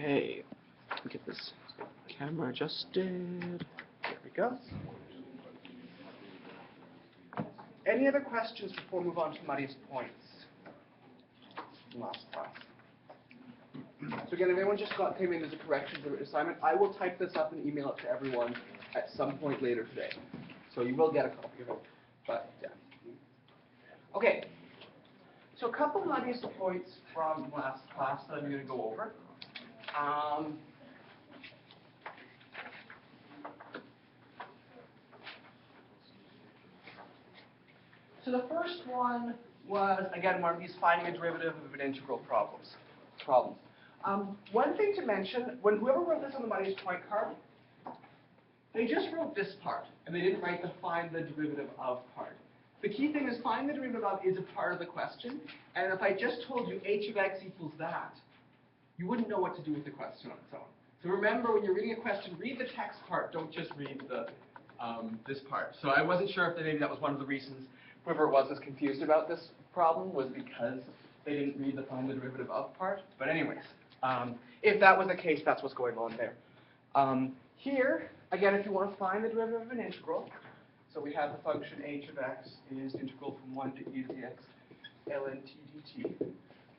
Okay, get this camera adjusted. There we go. Any other questions before we move on to muddiest points? Last class. So again, if anyone just came in as a correction to the assignment, I will type this up and email it to everyone at some point later today. So you will get a copy of it. But yeah. Okay. So a couple muddiest points from last class that I'm going to go over. So the first one was, again, one of these finding a derivative of an integral problems. One thing to mention, when whoever wrote this on the muddiest point card, they just wrote this part, and they didn't write the find the derivative of part. The key thing is find the derivative of is a part of the question, and if I just told you h of x equals that, you wouldn't know what to do with the question on its own. So remember, when you're reading a question, read the text part, don't just read the this part. So I wasn't sure if maybe that was one of the reasons whoever it was confused about this problem, was because they didn't read the find the derivative of part. But anyways, if that was the case, that's what's going on there. Here, again, if you want to find the derivative of an integral, so we have the function h of x is integral from 1 to e to the x ln t dt.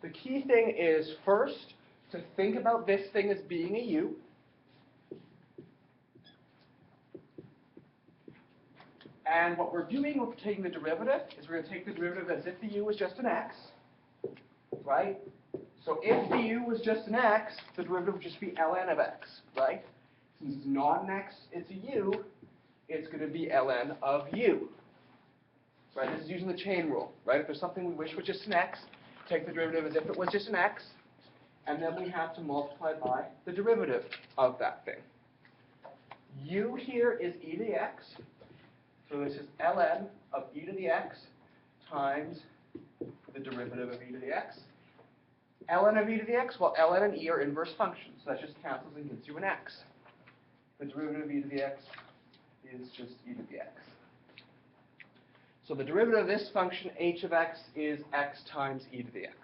The key thing is first to think about this thing as being a u. And what we're doing when we're taking the derivative is we're going to take the derivative as if the u was just an x, right? So if the u was just an x, the derivative would just be ln of x, right? Since it's not an x, it's a u, it's going to be ln of u. Right? This is using the chain rule, right? If there's something we wish was just an x, take the derivative as if it was just an x, and then we have to multiply by the derivative of that thing. U here is e to the x, so this is ln of e to the x times the derivative of e to the x. Ln of e to the x, well, ln and e are inverse functions, so that just cancels and gives you an x. The derivative of e to the x is just e to the x. So the derivative of this function, h of x, is x times e to the x.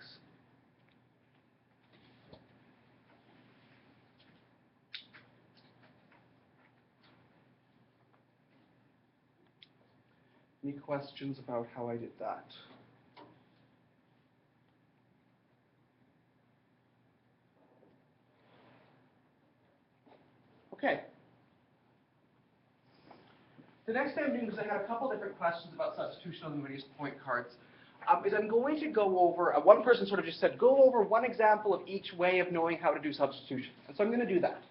Any questions about how I did that? Okay. The next thing I'm doing, because I had a couple different questions about substitution on the muddiest point cards, is I'm going to go over, one person sort of just said, go over one example of each way of knowing how to do substitution. And so I'm going to do that.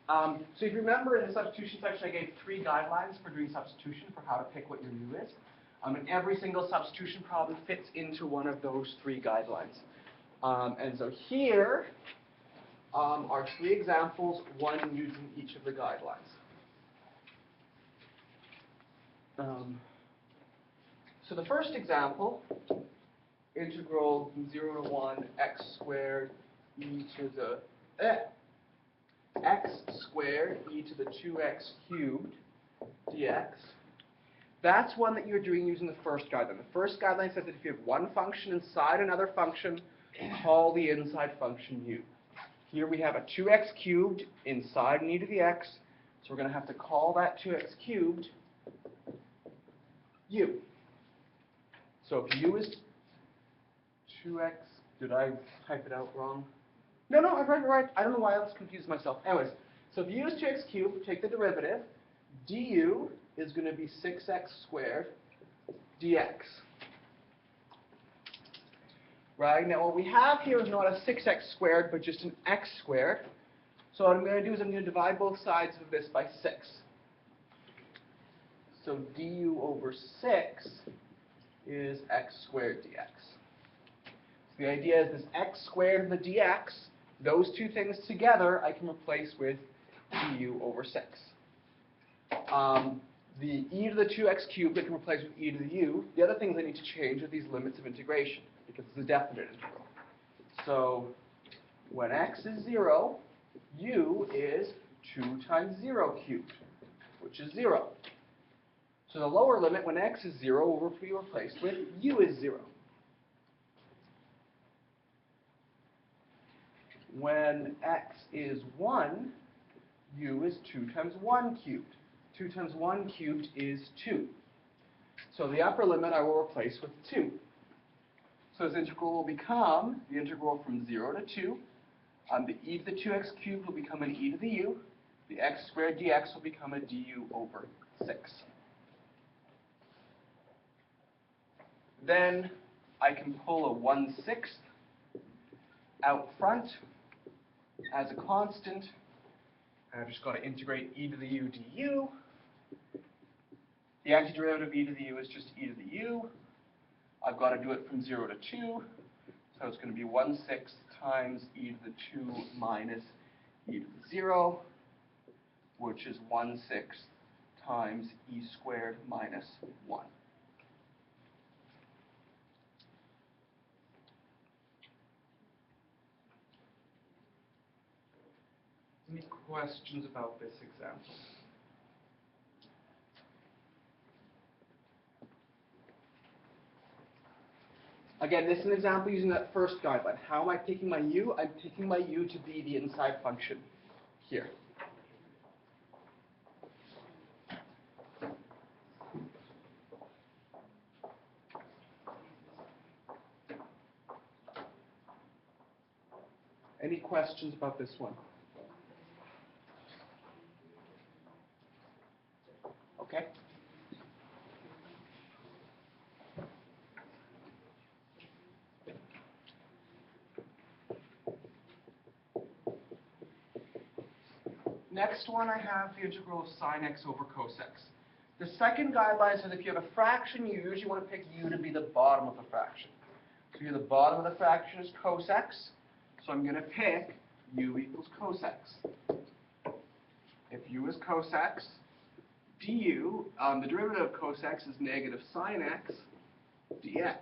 So if you remember in the substitution section, I gave 3 guidelines for doing substitution for how to pick what your u is. And every single substitution problem fits into one of those 3 guidelines. And so here are 3 examples, one using each of the guidelines. So the first example, integral from 0 to 1 x squared e to the x squared e to the 2x cubed dx. That's one that you're doing using the first guideline. The first guideline says that if you have one function inside another function, call the inside function u. Here we have a 2x cubed inside an e to the x, so we're going to have to call that 2x cubed u. So if u is 2x, did I type it out wrong? No, I read it right. I don't know why I was confused myself. Anyways, so if u is 2x cubed, take the derivative. Du is going to be 6x squared dx. Right? Now what we have here is not a 6x squared, but just an x squared. So what I'm going to do is I'm going to divide both sides of this by 6. So du over 6 is x squared dx. So the idea is this x squared and the dx, those two things together I can replace with du over 6. The e to the 2x cubed I can replace with e to the u. The other things I need to change are these limits of integration, because it's a definite integral. So when x is 0, u is 2 times 0 cubed, which is 0. So the lower limit, when x is 0, will be replaced with u is 0. when x is 1, u is 2 times 1 cubed. 2 times 1 cubed is 2. So the upper limit I will replace with 2. So this integral will become the integral from 0 to 2. The e to the 2x cubed will become an e to the u. The x squared dx will become a du over 6. Then I can pull a 1/6 out front as a constant. And I've just got to integrate e to the u du. The antiderivative of e to the u is just e to the u. I've got to do it from 0 to 2. So it's going to be 1/6 times e to the 2 minus e to the 0, which is 1/6 times e squared minus 1. Any questions about this example? Again, this is an example using that first guideline. How am I picking my u? I'm picking my u to be the inside function here. Any questions about this one? Okay. Next one I have the integral of sine x over cos x. The second guideline says if you have a fraction, you usually want to pick u to be the bottom of the fraction. So here the bottom of the fraction is cos x, so I'm going to pick u equals cos x. If u is cos x, du, the derivative of cos x is negative sine x dx.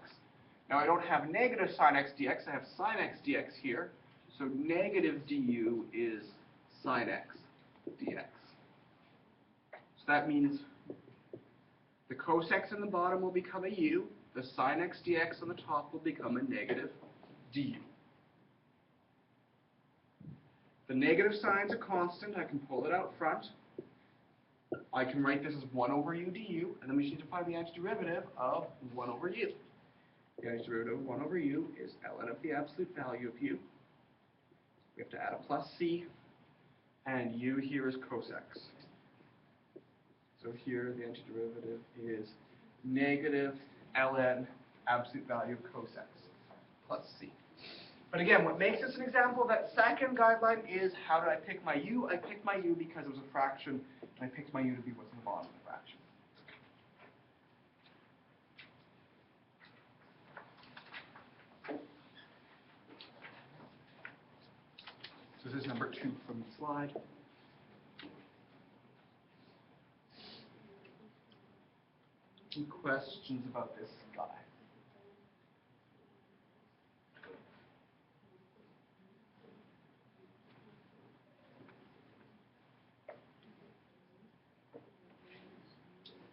Now I don't have negative sine x dx, I have sine x dx here, so negative du is sine x dx. So that means the cos x in the bottom will become a u, the sine x dx on the top will become a negative du. The negative sign's a constant, I can pull it out front. I can write this as 1 over u du, and then we just need to find the antiderivative of 1 over u. The antiderivative of 1 over u is ln of the absolute value of u. We have to add a plus c, and u here is cos x. So here the antiderivative is negative ln absolute value of cos x plus c. But again, what makes this an example of that second guideline is how did I pick my u? I picked my u because it was a fraction, and I picked my u to be what's in the bottom of the fraction. So this is number 2 from the slide. Any questions about this guy?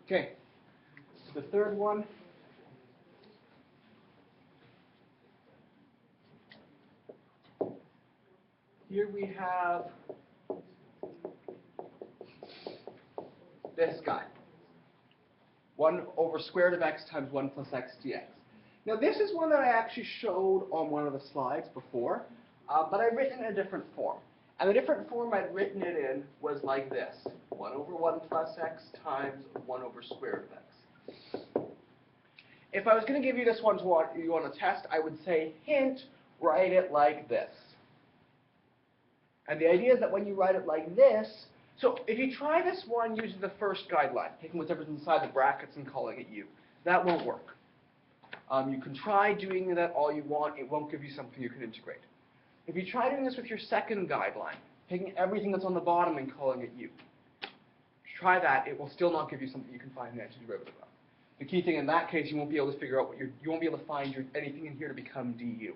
Okay, so the third one. Here we have this guy. 1 over square root of x times 1 plus x dx. Now this is one that I actually showed on one of the slides before, but I've written in a different form. And the different form I'd written it in was like this. 1 over 1 plus x times 1 over square root of x. If I was going to give you this one you want to test, I would say, hint, write it like this. And the idea is that when you write it like this, so if you try this one using the first guideline, taking whatever's inside the brackets and calling it u, that won't work. You can try doing that all you want, it won't give you something you can integrate. If you try doing this with your second guideline, taking everything that's on the bottom and calling it u, try that, it will still not give you something you can find an antiderivative of. The key thing in that case, you won't be able to figure out you won't be able to find anything in here to become du.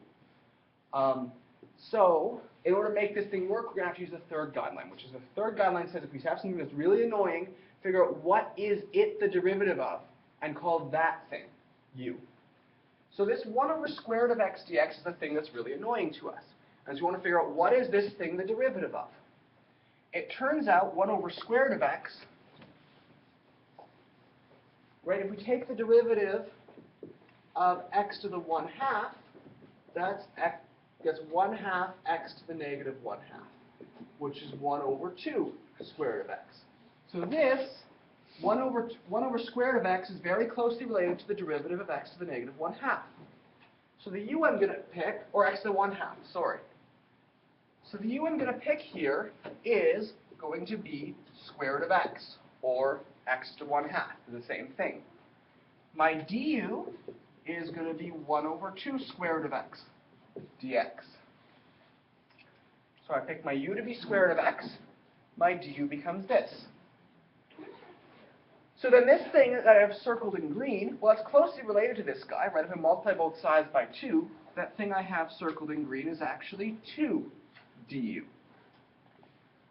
So, in order to make this thing work, we're going to have to use the third guideline, which is the third guideline says if we have something that's really annoying, figure out what is it the derivative of, and call that thing u. So this 1 over square root of x dx is the thing that's really annoying to us. is we want to figure out what is this thing the derivative of. It turns out 1 over square root of x, right, if we take the derivative of x to the 1/2, that's 1/2 x to the negative 1/2, which is 1 over 2 square root of x. So this 1 over square root of x is very closely related to the derivative of x to the negative 1/2. So the u I'm going to pick, or x to the 1/2, sorry. So the u I'm going to pick here is going to be square root of x, or x to 1/2, the same thing. My du is going to be 1 over 2 square root of x dx. So I pick my u to be square root of x, my du becomes this. So then this thing that I have circled in green, well, it's closely related to this guy, right? If I multiply both sides by 2, that thing I have circled in green is actually 2 du.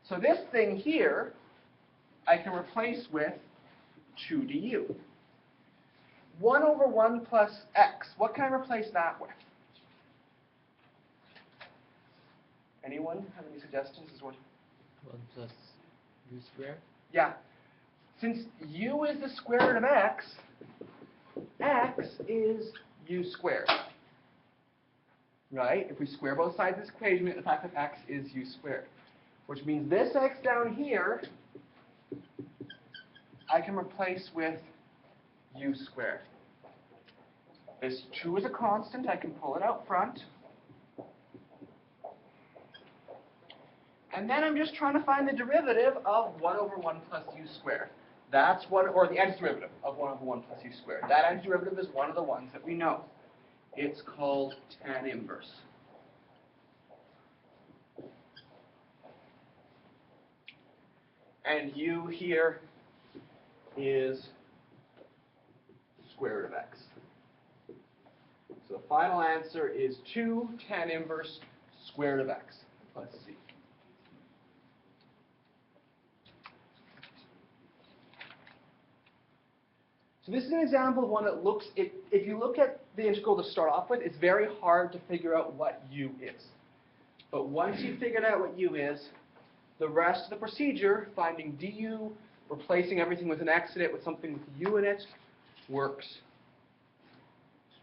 So this thing here, I can replace with 2 du. 1 over 1 plus x, what can I replace that with? Anyone have any suggestions? 1 plus u squared? Yeah. Since u is the square root of x, x is u squared. Right? If we square both sides of this equation, we get the fact that x is u squared. Which means this x down here, I can replace with u squared. This 2 is a constant, I can pull it out front. And then I'm just trying to find the derivative of 1 over 1 plus u squared. That's what, or the antiderivative of 1 over 1 plus u squared. That antiderivative is one of the ones that we know. It's called tan inverse. And u here is square root of x. So the final answer is 2 tan inverse square root of x. Let's see. So this is an example of one that looks, if you look at the integral to start off with, it's very hard to figure out what u is. But once you've figured out what u is, the rest of the procedure, finding du, replacing everything with an x in it with something with u in it, works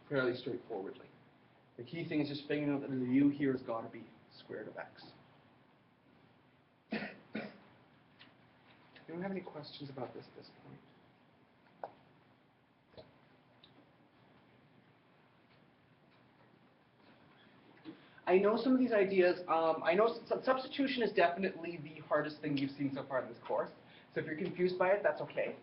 fairly straightforwardly. The key thing is just figuring out that the u here has got to be square root of x. Anyone have any questions about this at this point? I know some of these ideas, I know substitution is definitely the hardest thing you've seen so far in this course. So if you're confused by it, that's okay.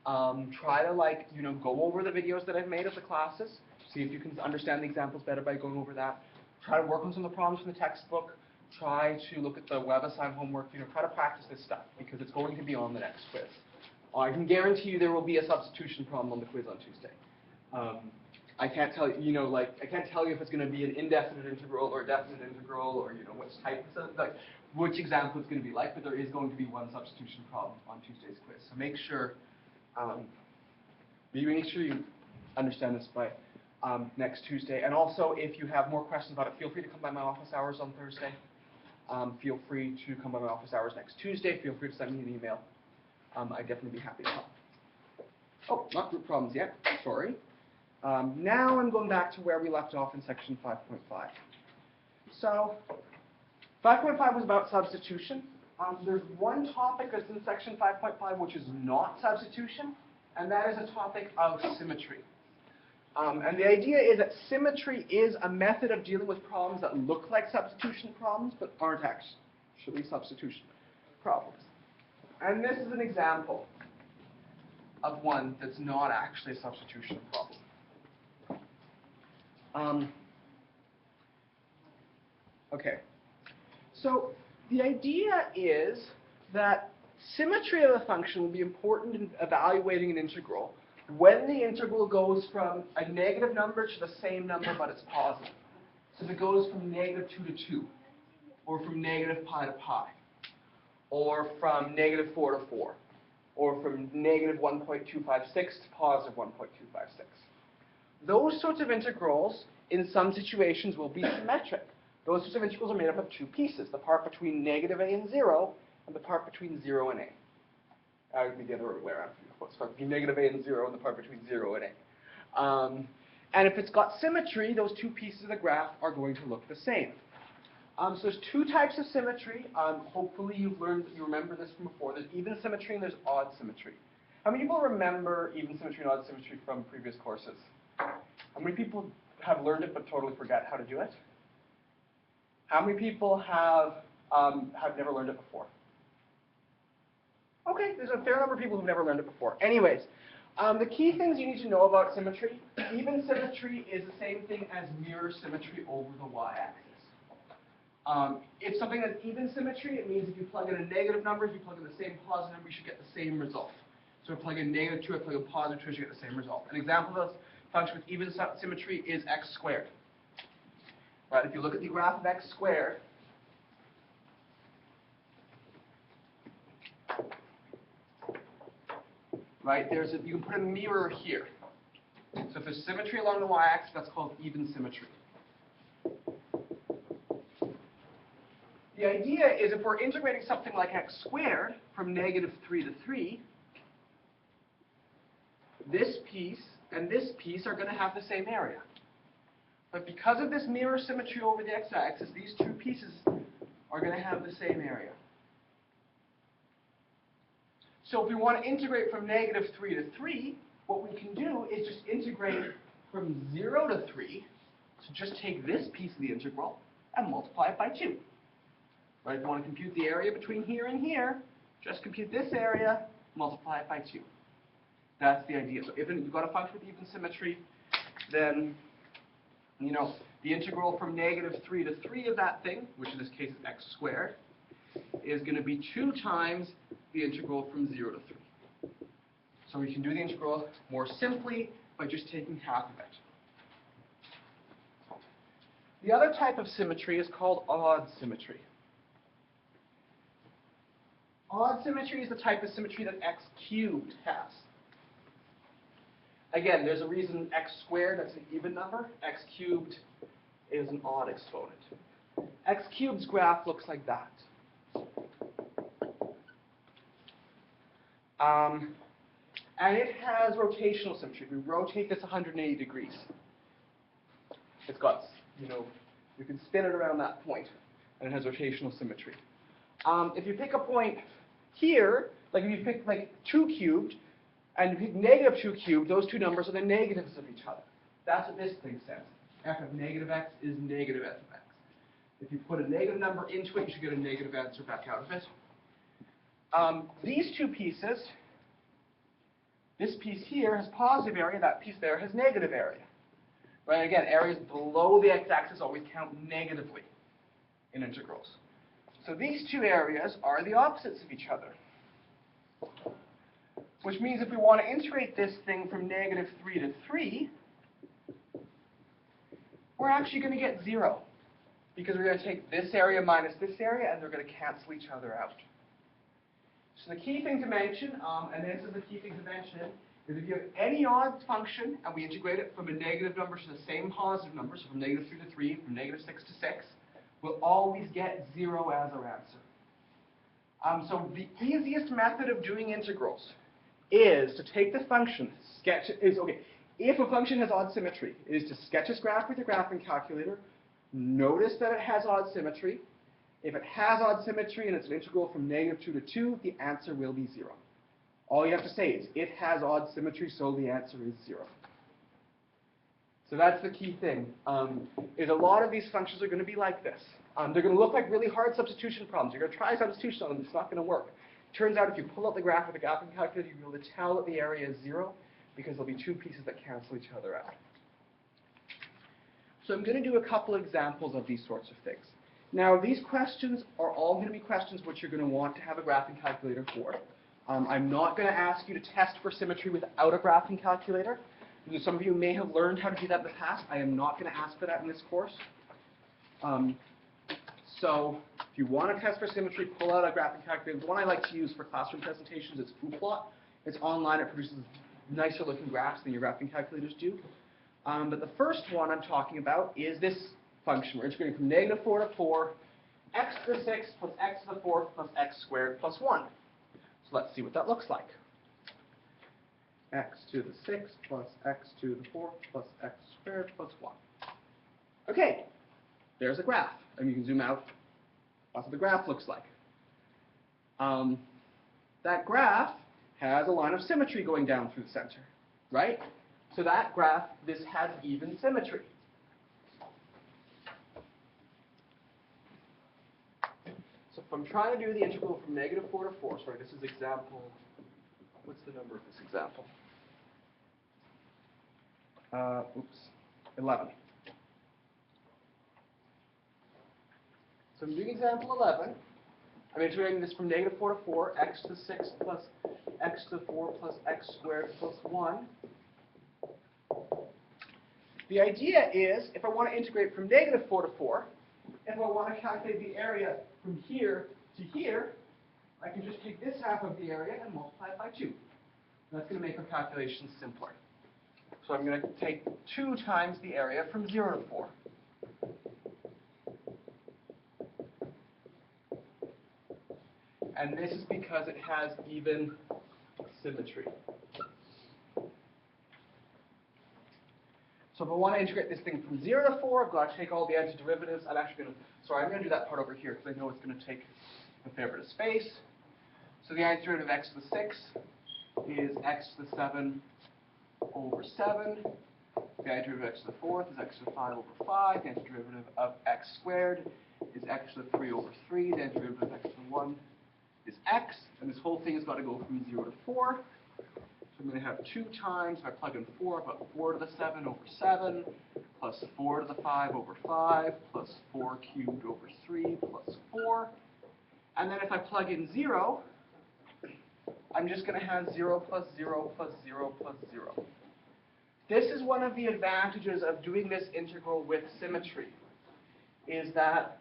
Try to go over the videos that I've made of the classes. See if you can understand the examples better by going over that. Try to work on some of the problems from the textbook. Try to look at the web assigned homework. Try to practice this stuff because it's going to be on the next quiz. I can guarantee you there will be a substitution problem on the quiz on Tuesday. I can't tell you, I can't tell you if it's going to be an indefinite integral or a definite integral or, which type of, which example it's going to be like, but there is going to be one substitution problem on Tuesday's quiz. So make sure you understand this by next Tuesday. And also, if you have more questions about it, feel free to come by my office hours on Thursday. Feel free to come by my office hours next Tuesday. Feel free to send me an email. I'd definitely be happy to help. Oh, not group problems yet. Sorry. Now I'm going back to where we left off in section 5.5. So 5.5 was about substitution. There's one topic that's in section 5.5 which is not substitution, and that is a topic of symmetry. And the idea is that symmetry is a method of dealing with problems that look like substitution problems but aren't actually substitution problems. And this is an example of one that's not actually a substitution problem. Okay, so the idea is that symmetry of a function will be important in evaluating an integral when the integral goes from a negative number to the same number but it's positive. So if it goes from negative 2 to 2, or from negative pi to pi, or from negative 4 to 4, or from negative 1.256 to positive 1.256. Those sorts of integrals, in some situations, will be symmetric. Those system integrals are made up of two pieces, the part between negative a and 0, and the part between 0 and a. That would be the other way around. So it would be negative a and 0, and the part between 0 and a. And if it's got symmetry, those two pieces of the graph are going to look the same. So there's two types of symmetry. Hopefully you remember this from before. There's even symmetry and there's odd symmetry. How many people remember even symmetry and odd symmetry from previous courses? How many people have learned it but totally forget how to do it? How many people have never learned it before? Okay, there's a fair number of people who've never learned it before. Anyways, the key things you need to know about symmetry, even symmetry is the same thing as mirror symmetry over the y-axis. If something has even symmetry, it means if you plug in a negative number, if you plug in the same positive number, you should get the same result. So if I plug in negative 2, I plug in positive 2, I should get the same result. An example of a function with even symmetry is x squared. Right, if you look at the graph of x squared, right, you can put a mirror here. So if there's symmetry along the y-axis, that's called even symmetry. The idea is if we're integrating something like x squared from negative 3 to 3, this piece and this piece are going to have the same area. But because of this mirror symmetry over the x-axis, these two pieces are going to have the same area. So if we want to integrate from negative 3 to 3, what we can do is just integrate from 0 to 3. So just take this piece of the integral and multiply it by 2. Right? If you want to compute the area between here and here, just compute this area, multiply it by 2. That's the idea. So if you've got a function with even symmetry, then the integral from negative 3 to 3 of that thing, which in this case is x squared, is going to be 2 times the integral from 0 to 3. So we can do the integral more simply by just taking half of it. The other type of symmetry is called odd symmetry. Odd symmetry is the type of symmetry that x cubed has. Again, there's a reason x squared, that's an even number. X cubed is an odd exponent. X cubed's graph looks like that. And it has rotational symmetry. If we rotate this 180 degrees, it's got, you can spin it around that point, and it has rotational symmetry. If you pick a point here, like if you pick like 2 cubed, and you pick negative 2 cubed, those two numbers are the negatives of each other. That's what this thing says. F of negative x is negative f of x. If you put a negative number into it, you should get a negative answer back out of it. These two pieces, this piece here has positive area, that piece there has negative area. Right? Again, areas below the x-axis always count negatively in integrals. So these two areas are the opposites of each other. Which means if we want to integrate this thing from negative 3 to 3, we're actually going to get 0. Because we're going to take this area minus this area, and they're going to cancel each other out. So the key thing to mention, and this is the key thing to mention, is if you have any odd function, and we integrate it from a negative number to the same positive number, so from negative 3 to 3, from negative 6 to 6, we'll always get 0 as our answer. So the easiest method of doing integrals is to take the function, if a function has odd symmetry, is to sketch its graph with your graphing calculator, notice that it has odd symmetry. If it has odd symmetry and it's an integral from negative 2 to 2, the answer will be 0. All you have to say is, it has odd symmetry, so the answer is 0. So that's the key thing, is a lot of these functions are going to be like this. They're going to look like really hard substitution problems. You're going to try substitution on them, it's not going to work. Turns out if you pull out the graph with a graphing calculator, you'll be able to tell that the area is 0 because there'll be two pieces that cancel each other out. So I'm going to do a couple examples of these sorts of things. Now, these questions are all going to be questions which you're going to want to have a graphing calculator for. I'm not going to ask you to test for symmetry without a graphing calculator. Some of you may have learned how to do that in the past. I am not going to ask for that in this course. So if you want to test for symmetry, pull out a graphing calculator. The one I like to use for classroom presentations is fooplot. It's online. It produces nicer looking graphs than your graphing calculators do. But the first one I'm talking about is this function. We're integrating from negative 4 to 4, x to the 6th plus x to the 4th plus x squared plus 1. So let's see what that looks like. X to the 6th plus x to the 4th plus x squared plus 1. Okay, there's a graph. And you can zoom out. That's what the graph looks like. That graph has a line of symmetry going down through the center, right? So that graph, this has even symmetry. So if I'm trying to do the integral from negative 4 to 4, sorry, this is example, what's the number of this example? 11. So I'm doing example 11. I'm integrating this from negative 4 to 4, x to the 6 plus x to the 4 plus x squared plus 1. The idea is, if I want to integrate from negative 4 to 4, if I want to calculate the area from here to here, I can just take this half of the area and multiply it by 2. That's going to make our calculations simpler. So I'm going to take 2 times the area from 0 to 4. And this is because it has even symmetry. So if I want to integrate this thing from 0 to 4, I've got to take all the antiderivatives. I'm going to do that part over here because I know it's going to take a fair bit of space. So the antiderivative of x to the 6 is x to the 7 over 7. The antiderivative of x to the 4th is x to the 5 over 5. The antiderivative of x squared is x to the 3 over 3. The antiderivative of x to the 1 is x. And this whole thing has got to go from 0 to 4. So I'm going to have 2 times, if I plug in 4, I've got 4 to the 7 over 7, plus 4 to the 5 over 5, plus 4 cubed over 3, plus 4. And then if I plug in 0, I'm just going to have 0 plus 0 plus 0 plus 0. This is one of the advantages of doing this integral with symmetry, is that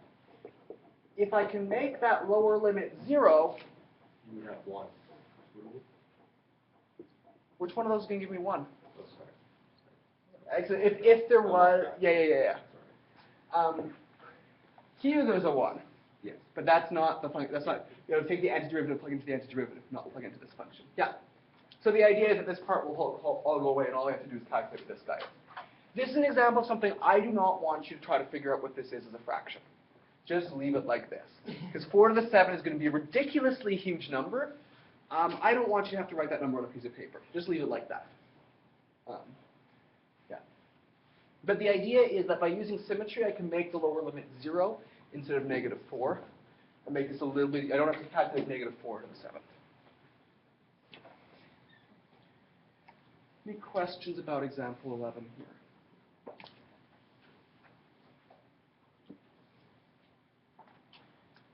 if I can make that lower limit 0, you would have 1. which one of those is going to give me 1? Actually, if there was, yeah. Here there's a 1. Yes, but that's not the function. That's not, take the antiderivative, plug into the antiderivative, not plug into this function. Yeah. So the idea is that this part will all go away, and all I have to do is calculate this guy. This is an example of something I do not want you to try to figure out what this is as a fraction. Just leave it like this. Because 4 to the 7 is going to be a ridiculously huge number. I don't want you to have to write that number on a piece of paper. Just leave it like that. Yeah. But the idea is that by using symmetry, I can make the lower limit 0 instead of negative 4. And make this a little bit, I don't have to calculate negative 4 to the 7th. Any questions about example 11 here?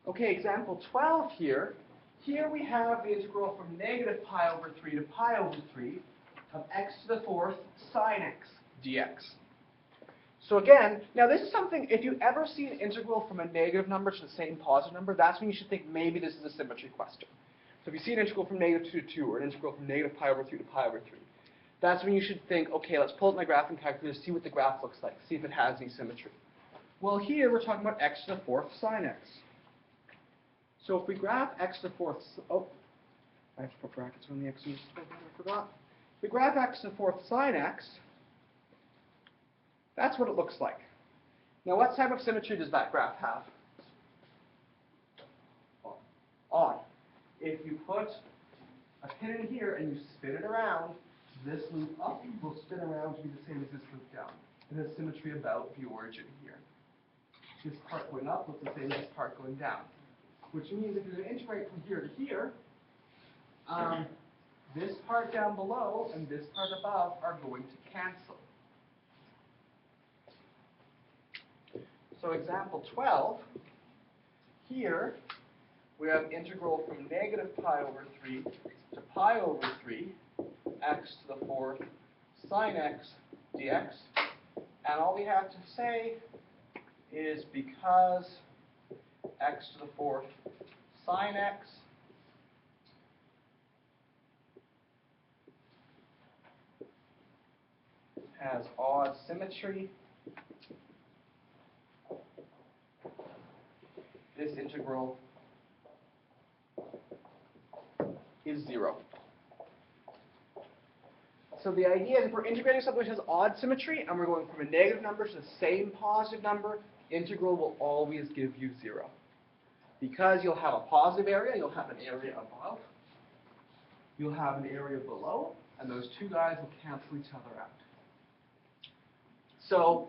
Okay, example 12 here. Here we have the integral from negative pi over 3 to pi over 3 of x to the 4th sine x dx. So again, now this is something, if you ever see an integral from a negative number to the same positive number, that's when you should think maybe this is a symmetry question. So if you see an integral from negative 2 to 2, or an integral from negative pi over 3 to pi over 3, that's when you should think, okay, let's pull up my graphing calculator, see what the graph looks like, see if it has any symmetry. Well, here we're talking about x to the 4th sine x. So if we graph x to the 4th, I have to put brackets on the x, I forgot. If we graph x to the 4th sine x, that's what it looks like. Now, what type of symmetry does that graph have? On. If you put a pin in here and you spin it around, this loop up will spin around to be the same as this loop down. It has symmetry about the origin here. This part going up looks the same as this part going down. Which means if you're going to integrate from here to here, this part down below and this part above are going to cancel. So example 12, here we have integral from negative pi over 3 to pi over 3, x to the 4th sine x dx. And all we have to say is because x to the 4th sine x has odd symmetry, this integral is 0. So the idea is if we're integrating something which has odd symmetry and we're going from a negative number to the same positive number, integral will always give you 0. Because you'll have a positive area, you'll have an area above, you'll have an area below, and those two guys will cancel each other out. So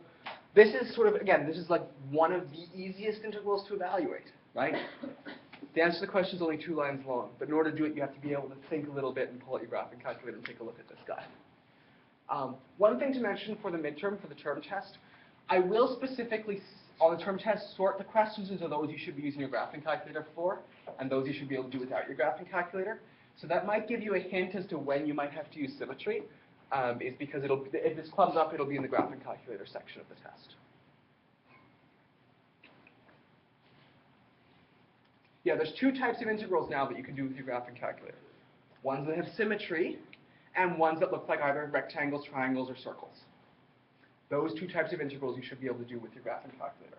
this is sort of, again, this is like one of the easiest integrals to evaluate, right? The answer to the question is only 2 lines long, but in order to do it, you have to be able to think a little bit and pull out your graphing calculator and take a look at this guy. One thing to mention for the midterm, for the term test, I will specifically, on the term test, sort the questions into those you should be using your graphing calculator for, and those you should be able to do without your graphing calculator. So that might give you a hint as to when you might have to use symmetry, is because if this comes up, it'll be in the graphing calculator section of the test. Yeah, there's 2 types of integrals now that you can do with your graphing calculator. Ones that have symmetry, and ones that look like either rectangles, triangles, or circles. Those 2 types of integrals you should be able to do with your graphing calculator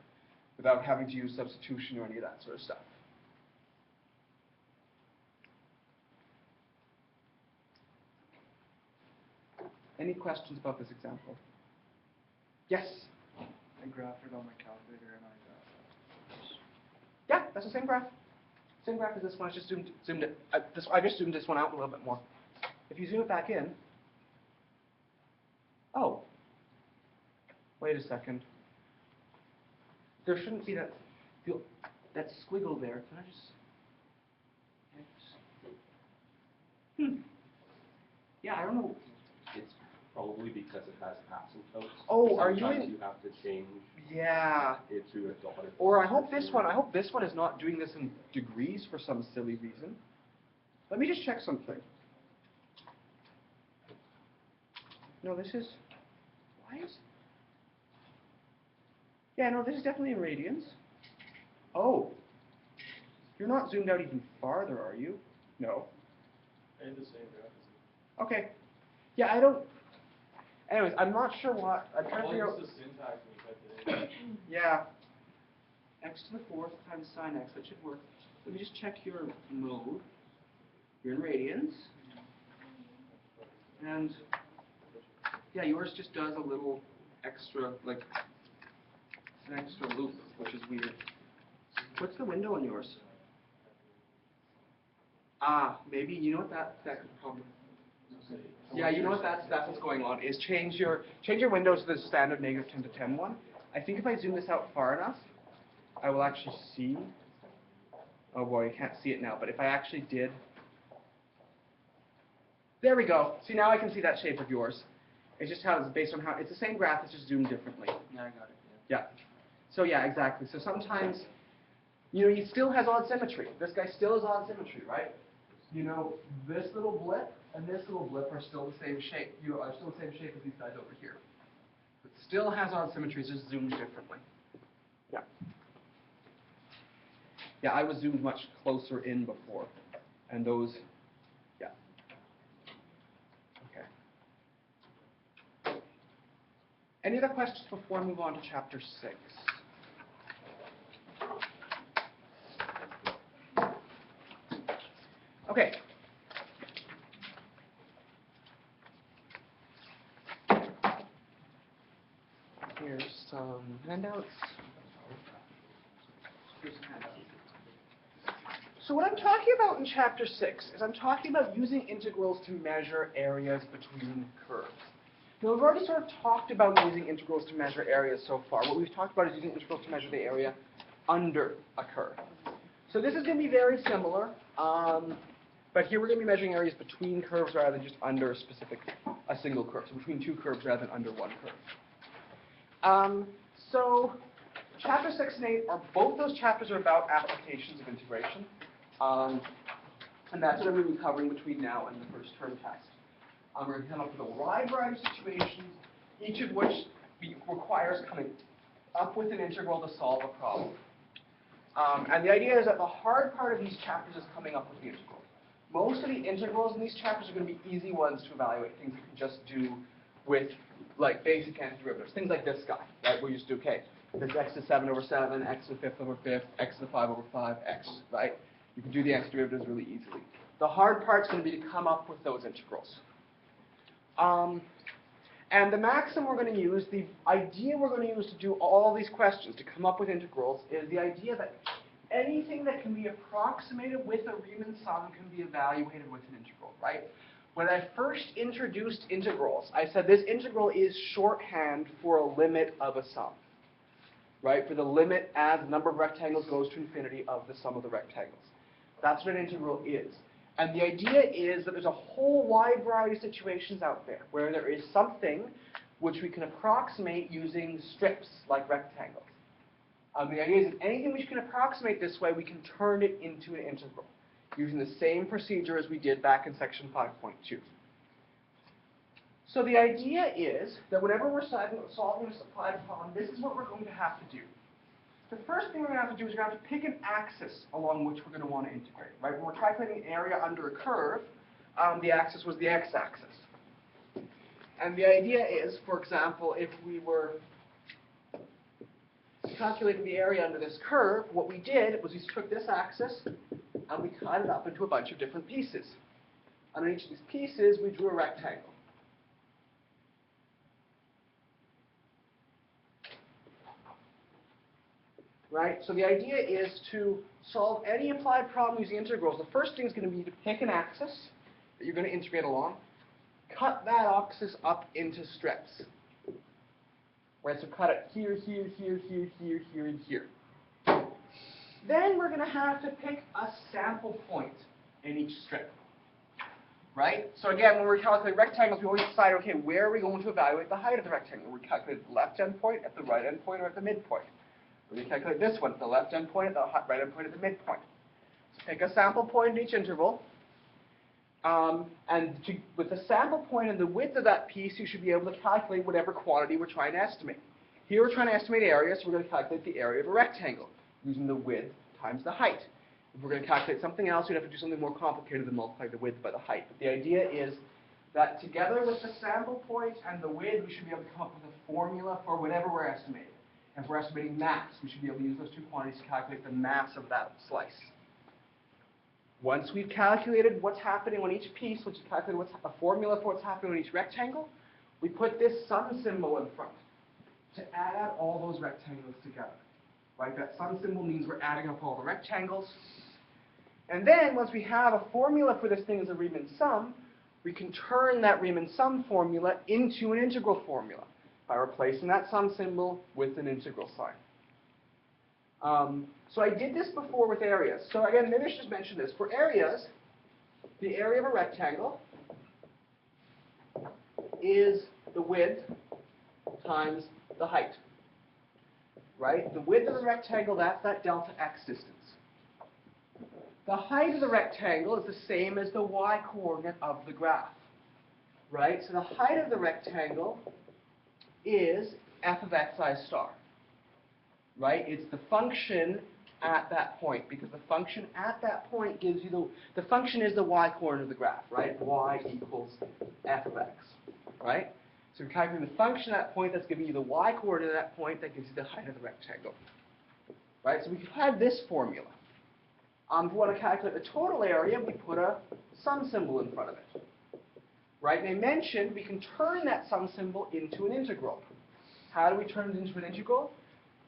without having to use substitution or any of that sort of stuff. Any questions about this example? Yes? I graphed it on my calculator and I got Yeah, that's the same graph. Same graph as this one. I just zoomed it. I just zoomed this one out a little bit more. If you zoom it back in, oh, wait a second. There shouldn't be that squiggle there. Can I just? Yeah, I don't know. It's probably because it has asymptotes. Oh, are you Sometimes in? You have to change Yeah. it to a dotted. Or I hope this one is not doing this in degrees for some silly reason. Let me just check something. No, this is, why is, yeah, no, this is definitely in radians. Oh, you're not zoomed out even farther, are you? No. I had the same graph as Okay. Yeah, I don't, anyways, I'm not sure what, I'm you. trying to figure out. The syntax when you typed it in. Yeah. X to the 4th times sine x, that should work. Let me just check your mode. You're in radians. And yeah, yours just does a little extra, like, an extra loop, which is weird. What's the window on yours? Ah, maybe, you know what that could probably, yeah, you know what that's what's going on, is change your window to the standard negative 10 to 10 one. I think if I zoom this out far enough, I will actually see, oh boy, you can't see it now, but if I actually did, there we go. See, now I can see that shape of yours. It's just how it's based on how, it's the same graph, it's just zoomed differently. Yeah, I got it. Yeah. So yeah, exactly. So sometimes, you know, he still has odd symmetry. This guy still has odd symmetry, right? You know, this little blip and this little blip are still the same shape. You are still the same shape as these guys over here. But still has odd symmetry, it's just zoomed differently. Yeah. Yeah, I was zoomed much closer in before. And those, yeah. Okay. Any other questions before I move on to chapter 6? Okay. Here's some handouts. Here's some handouts. So what I'm talking about in chapter 6 is I'm talking about using integrals to measure areas between curves. Now, we've already sort of talked about using integrals to measure areas so far. What we've talked about is using integrals to measure the area under a curve. So this is going to be very similar, but here we're going to be measuring areas between curves rather than just under a single curve. So between 2 curves rather than under 1 curve. So chapter 6 and 8 are both those chapters are about applications of integration, and that's what we're going to be covering between now and the first term test. We're going to come up with a wide variety of situations, each of which requires coming up with an integral to solve a problem. And the idea is that the hard part of these chapters is coming up with the integral. Most of the integrals in these chapters are going to be easy ones to evaluate, things you can just do with like basic antiderivatives, things like this guy, right, where you just do, okay, This x to the 7 over 7, x to the 5th over 5th, x to the 5 over 5, x, right? You can do the x derivatives really easily. The hard part's going to be to come up with those integrals. And the maxim we're going to use, the idea we're going to use to do all these questions, to come up with integrals, is the idea that anything that can be approximated with a Riemann sum can be evaluated with an integral, right? When I first introduced integrals, I said this integral is shorthand for a limit of a sum, right? For the limit as the number of rectangles goes to infinity of the sum of the rectangles. That's what an integral is. And the idea is that there's a whole wide variety of situations out there where there is something which we can approximate using strips like rectangles. The idea is that anything we can approximate this way, we can turn it into an integral using the same procedure as we did back in section 5.2. So the idea is that whenever we're solving a applied problem, this is what we're going to have to do. The first thing we're going to have to do is we're going to have to pick an axis along which we're going to want to integrate. Right? When we're calculating area under a curve, the axis was the x-axis. And the idea is, for example, if we were calculating the area under this curve, what we did was we took this axis and we cut it up into a bunch of different pieces. And on each of these pieces, we drew a rectangle. Right? So the idea is to solve any applied problem using integrals. The first thing is going to be to pick an axis that you're going to integrate along, cut that axis up into strips. Right? So cut it here, here, here, here, here, here, and here. Then we're going to have to pick a sample point in each strip. Right? So again, when we calculate rectangles, we always decide, okay, where are we going to evaluate the height of the rectangle? We calculate the left endpoint, at the right endpoint, or at the midpoint. We're going to calculate this one at the left endpoint, at the right endpoint, at the midpoint. So pick a sample point in each interval. With the sample point and the width of that piece, you should be able to calculate whatever quantity we're trying to estimate. Here we're trying to estimate area, so we're going to calculate the area of a rectangle using the width times the height. If we're going to calculate something else, we'd have to do something more complicated than multiply the width by the height. But the idea is that together with the sample point and the width, we should be able to come up with a formula for whatever we're estimating. If we're estimating mass, we should be able to use those two quantities to calculate the mass of that slice. Once we've calculated what's happening on each piece, once we've calculated what's a formula for what's happening on each rectangle, we put this sum symbol in front to add all those rectangles together. Right? That sum symbol means we're adding up all the rectangles. And then, once we have a formula for this thing as a Riemann sum, we can turn that Riemann sum formula into an integral formula by replacing that sum symbol with an integral sign. So I did this before with areas. So again, maybe I should just mention this. For areas, the area of a rectangle is the width times the height. Right? The width of the rectangle, that's that delta x distance. The height of the rectangle is the same as the y-coordinate of the graph. Right? So the height of the rectangle is f of xi star. Right? It's the function at that point, because the function at that point gives you the function is the y-coordinate of the graph, right? Y equals f of x, right? So you're calculating the function at that point that's giving you the y-coordinate at that point that gives you the height of the rectangle, right? So we could have this formula. If we want to calculate the total area, we put a sum symbol in front of it, right? And I mentioned we can turn that sum symbol into an integral. How do we turn it into an integral?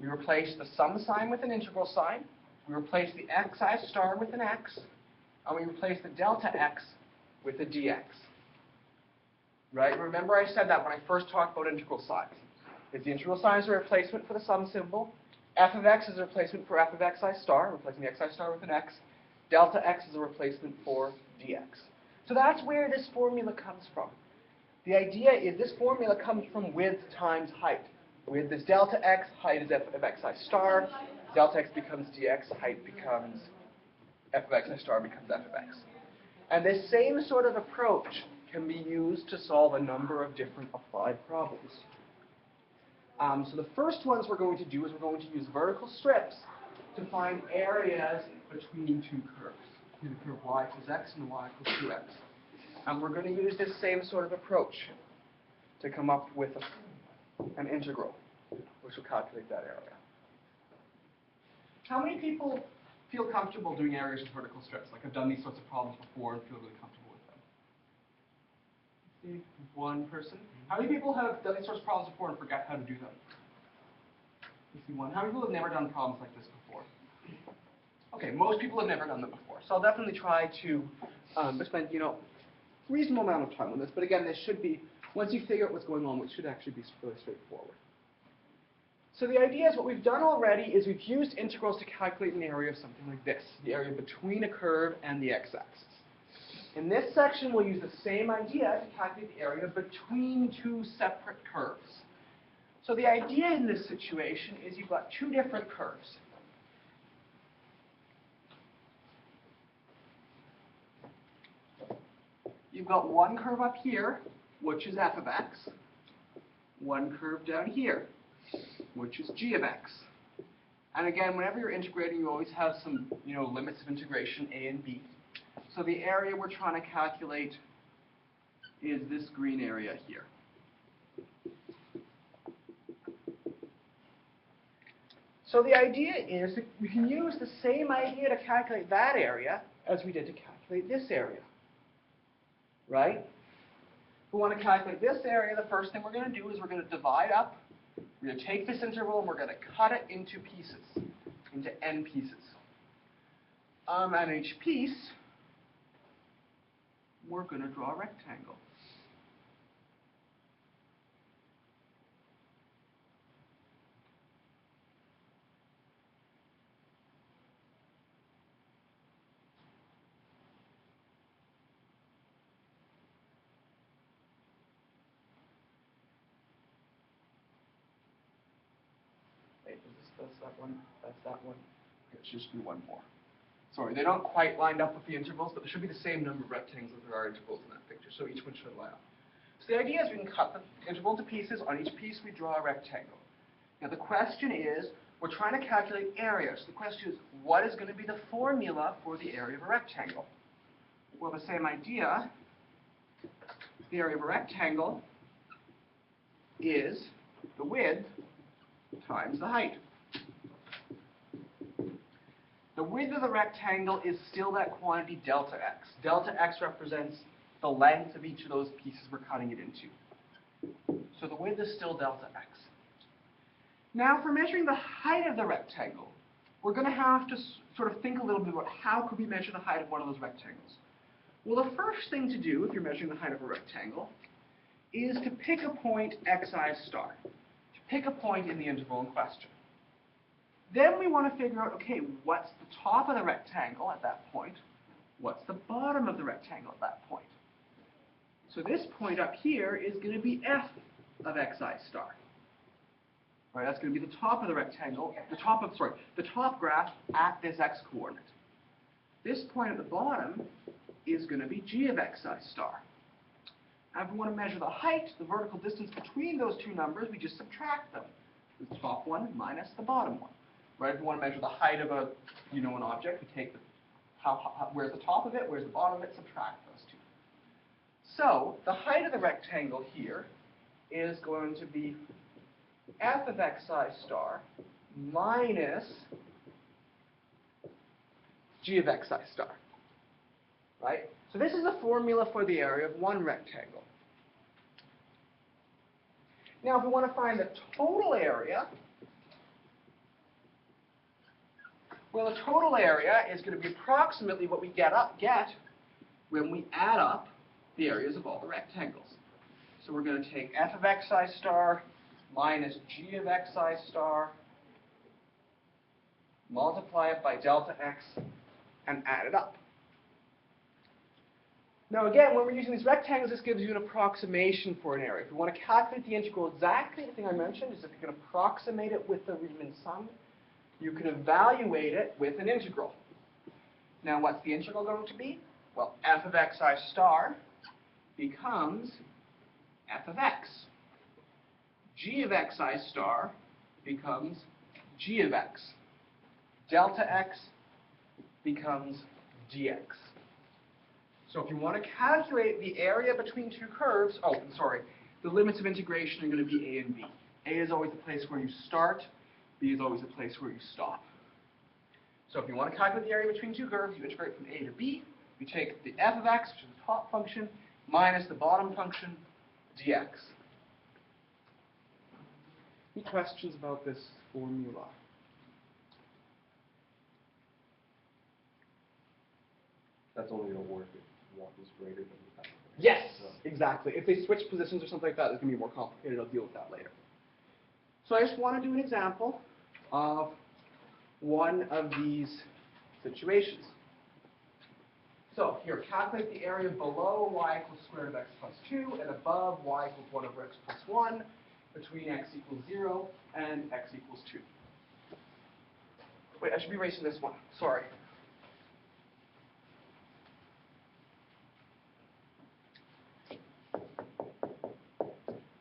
We replace the sum sign with an integral sign. We replace the xi star with an x. And we replace the delta x with a dx. Right? Remember I said that when I first talked about integral signs. Is the integral sign is a replacement for the sum symbol. F of x is a replacement for f of xi star, replacing the xi star with an x. Delta x is a replacement for dx. So that's where this formula comes from. The idea is this formula comes from width times height. With this delta x, height is f of xi star. Delta x becomes dx, height becomes f of xi star becomes f of x. And this same sort of approach can be used to solve a number of different applied problems. So the first ones we're going to do is we're going to use vertical strips to find areas between two curves. The curve y equals x and y equals 2x. And we're going to use this same sort of approach to come up with an integral. which will calculate that area. How many people feel comfortable doing areas with vertical strips? Like, I've done these sorts of problems before and feel really comfortable with them. See, one person. How many people have done these sorts of problems before and forget how to do them? You see one. How many people have never done problems like this before? Okay, most people have never done them before. So I'll definitely try to spend, reasonable amount of time on this. But again, this should be, once you figure out what's going on, it should actually be really straightforward. So the idea is what we've done already is we've used integrals to calculate an area of something like this, the area between a curve and the x-axis. In this section, we'll use the same idea to calculate the area between two separate curves. So the idea in this situation is you've got two different curves. You've got one curve up here, which is f of x, one curve down here, which is g of x. And again, whenever you're integrating, you always have some, limits of integration, a and b. So the area we're trying to calculate is this green area here. So the idea is that we can use the same idea to calculate that area as we did to calculate this area. Right? If we want to calculate this area, the first thing we're going to do is we're going to divide up. We're going to take this interval and we're going to cut it into pieces, into n pieces. And each piece, we're going to draw a rectangle. That's that one, that's that one. It should just be one more. Sorry, they don't quite line up with the intervals, but there should be the same number of rectangles as there are intervals in that picture, so each one should line up. So the idea is we can cut the interval into pieces. On each piece, we draw a rectangle. Now the question is, we're trying to calculate area. So the question is, what is going to be the formula for the area of a rectangle? Well, the same idea. The area of a rectangle is the width times the height. The width of the rectangle is still that quantity delta x. Delta x represents the length of each of those pieces we're cutting it into. So the width is still delta x. Now for measuring the height of the rectangle, we're going to have to sort of think a little bit about how could we measure the height of one of those rectangles. Well, the first thing to do if you're measuring the height of a rectangle is to pick a point xi star, to pick a point in the interval in question. Then we want to figure out, okay, what's the top of the rectangle at that point? What's the bottom of the rectangle at that point? So this point up here is going to be f of xi star. Right, that's going to be the top of the rectangle, the top graph at this x-coordinate. This point at the bottom is going to be g of xi star. Now if we want to measure the height, the vertical distance between those two numbers, we just subtract them. The top one minus the bottom one. Right? If we want to measure the height of an object, we take where's the top of it, where's the bottom of it, subtract those two. So the height of the rectangle here is going to be f of xi star minus g of xi star. Right? So this is the formula for the area of one rectangle. Now if we want to find the total area, well, the total area is going to be approximately what we get when we add up the areas of all the rectangles. So we're going to take f of xi star minus g of xi star, multiply it by delta x, and add it up. Now again, when we're using these rectangles, this gives you an approximation for an area. If you want to calculate the integral exactly, the thing I mentioned is if you can approximate it with the Riemann sum, you can evaluate it with an integral. Now what's the integral going to be? Well, f of xi star becomes f of x. G of xi star becomes g of x. Delta x becomes dx. So if you want to calculate the area between two curves, the limits of integration are going to be a and b. A is always the place where you start, B is always the place where you stop. So if you want to calculate the area between two curves, you integrate from A to B. You take the f of x, which is the top function, minus the bottom function, dx. Any questions about this formula? That's only going to work if one is greater than the other. Yes, So- exactly. If they switch positions or something like that, it's going to be more complicated. I'll deal with that later. So I just want to do an example of one of these situations. So here, calculate the area below y equals square root of x plus 2 and above y equals 1 over x plus 1 between x equals 0 and x equals 2. Wait, I should be erasing this one. Sorry.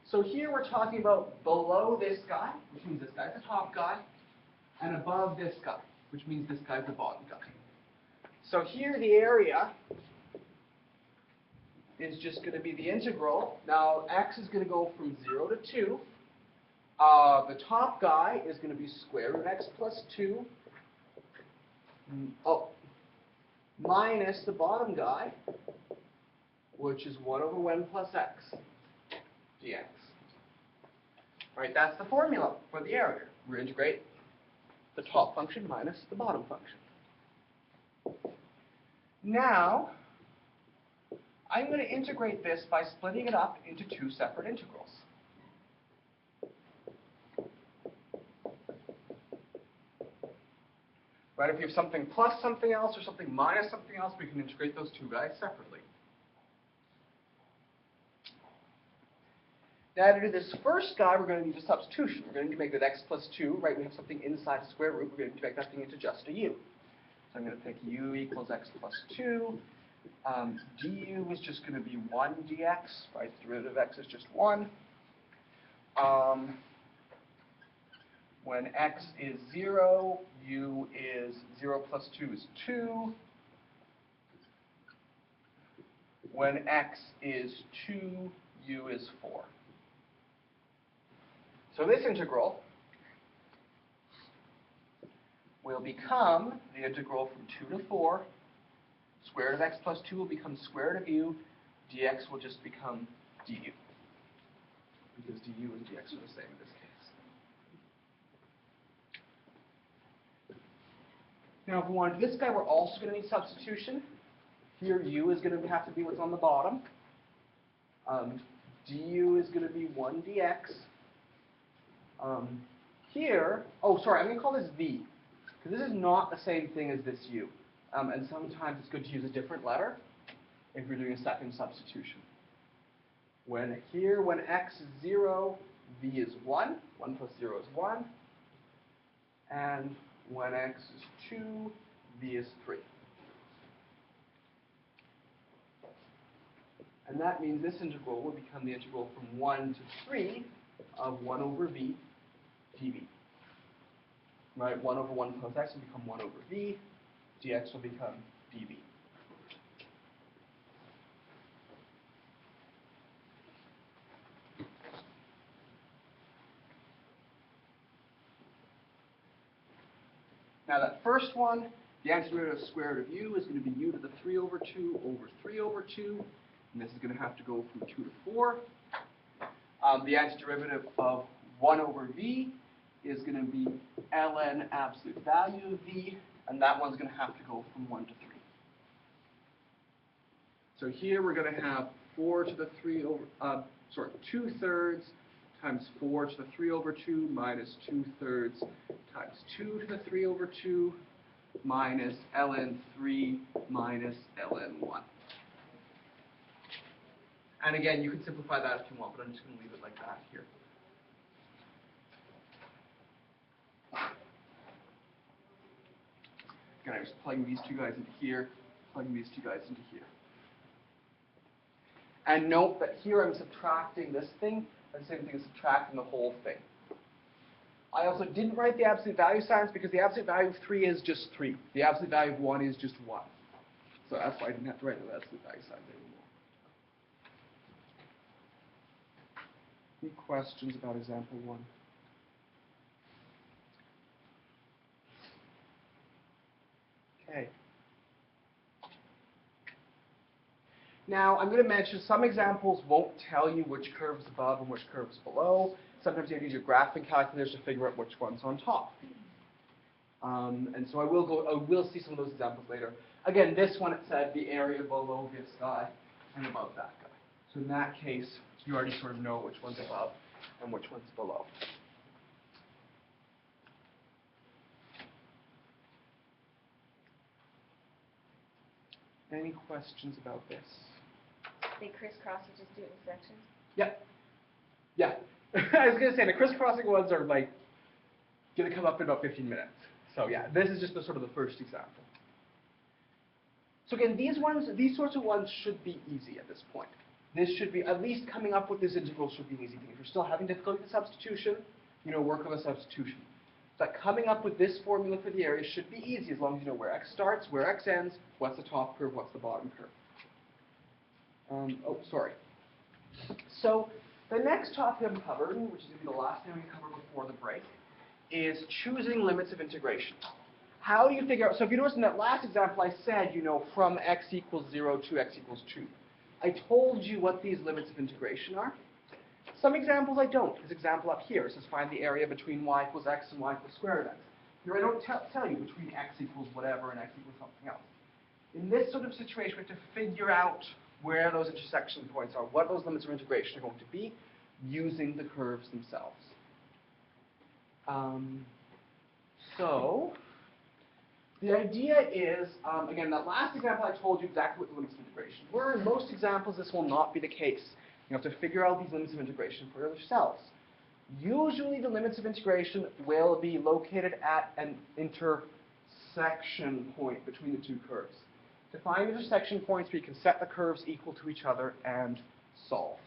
So here we're talking about below this guy, which means this guy's the top guy, and above this guy, which means this guy's the bottom guy. So here the area is just going to be the integral. Now x is going to go from 0 to 2. The top guy is going to be square root of x plus 2 minus the bottom guy, which is 1 over 1 plus x dx. All right, that's the formula for the area. We integrate the top function minus the bottom function. Now, I'm going to integrate this by splitting it up into two separate integrals. Right, if you have something plus something else or something minus something else, we can integrate those two guys separately. Now to do this first guy, we're going to need a substitution. We're going to make that x plus 2, right? We have something inside the square root. We're going to make that thing into just a u. So I'm going to pick u equals x plus 2. Du is just going to be 1 dx, right? The derivative of x is just 1. When x is 0, u is 0 plus 2 is 2. When x is 2, u is 4. So this integral will become the integral from 2 to 4. Square root of x plus 2 will become square root of u. Dx will just become du. Because du and dx are the same in this case. Now if we want this guy, we're also going to need substitution. Here u is going to have to be what's on the bottom. Du is going to be 1 dx. Here, I'm going to call this v, because this is not the same thing as this u. And sometimes it's good to use a different letter if you're doing a second substitution. When x is 0, v is 1. 1 plus 0 is 1. And when x is 2, v is 3. And that means this integral will become the integral from 1 to 3 of 1 over v dv. Right, 1 over 1 plus x will become 1 over v. Dx will become dv. Now that first one, the antiderivative of square root of u is going to be u to the 3 over 2 over 3 over 2. And this is going to have to go from 2 to 4. The antiderivative of 1 over v is going to be ln absolute value of v, and that one's going to have to go from 1 to 3. So here we're going to have 4 to the 3 over, 2/3 times 4 to the 3 over 2 minus 2/3 times 2 to the 3 over 2 minus ln 3 minus ln 1. And again, you can simplify that if you want, but I'm just going to leave it like that here. Again, I'm just plugging these two guys into here, plugging these two guys into here. And note that here I'm subtracting this thing, and the same thing as subtracting the whole thing. I also didn't write the absolute value signs because the absolute value of 3 is just 3. The absolute value of 1 is just 1. So that's why I didn't have to write the absolute value signs anymore. Any questions about example 1? Okay. Now, I'm going to mention some examples won't tell you which curve is above and which curve is below. Sometimes you have to use your graphing calculators to figure out which one's on top. And so I will see some of those examples later. Again, this one, it said the area below this guy and above that guy. So in that case, you already sort of know which one's above and which one's below. Any questions about this? They crisscross and just do it in sections? Yep. Yeah. I was going to say, the crisscrossing ones are like going to come up in about 15 minutes. So yeah, this is just the sort of the first example. So again, these sorts of ones should be easy at this point. This should be, at least coming up with this integral should be an easy thing. If you're still having difficulty with substitution, work on the substitution. But coming up with this formula for the area should be easy as long as you know where x starts, where x ends, what's the top curve, what's the bottom curve. So the next topic I'm covering, which is going to be the last thing we cover before the break, is choosing limits of integration. How do you figure out, so if you notice in that last example I said, from x equals 0 to x equals 2. I told you what these limits of integration are. Some examples I don't. This example up here says find the area between y equals x and y equals square root of x. Here I don't tell you between x equals whatever and x equals something else. In this sort of situation, we have to figure out where those intersection points are, what those limits of integration are going to be, using the curves themselves. So the idea is, again, that last example I told you exactly what the limits of integration were. In most examples, this will not be the case. You have to figure out these limits of integration for yourselves. Usually, the limits of integration will be located at an intersection point between the two curves. To find intersection points, we can set the curves equal to each other and solve.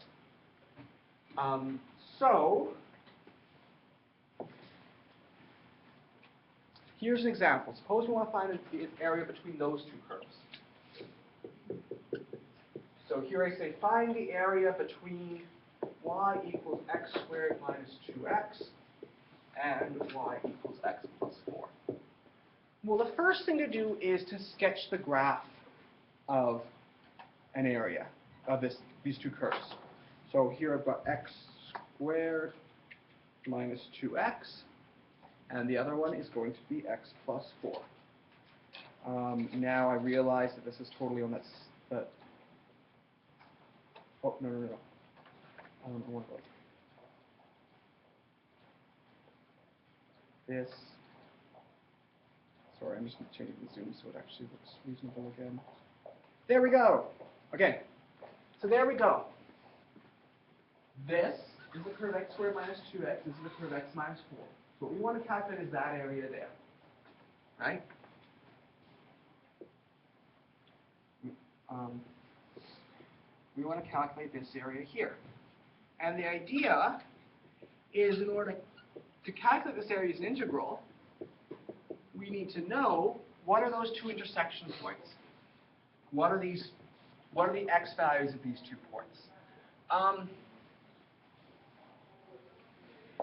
So here's an example. Suppose we want to find the area between those two curves. So here I say find the area between y equals x squared minus 2x and y equals x plus 4. Well, the first thing to do is to sketch the graph of an area of these two curves. So here I've got x squared minus 2x, and the other one is going to be x plus 4. Now I realize that this is totally on that. Oh, no. I want to go. This. Sorry, I'm just changing the zoom so it actually looks reasonable again. There we go. Okay. So there we go. This is the curve x squared minus 2x. This is the curve x minus 4. So what we want to calculate is that area there. Right? We want to calculate this area here. And the idea is, in order to calculate this area as an integral, we need to know what are those two intersection points. What are the x values of these 2 points?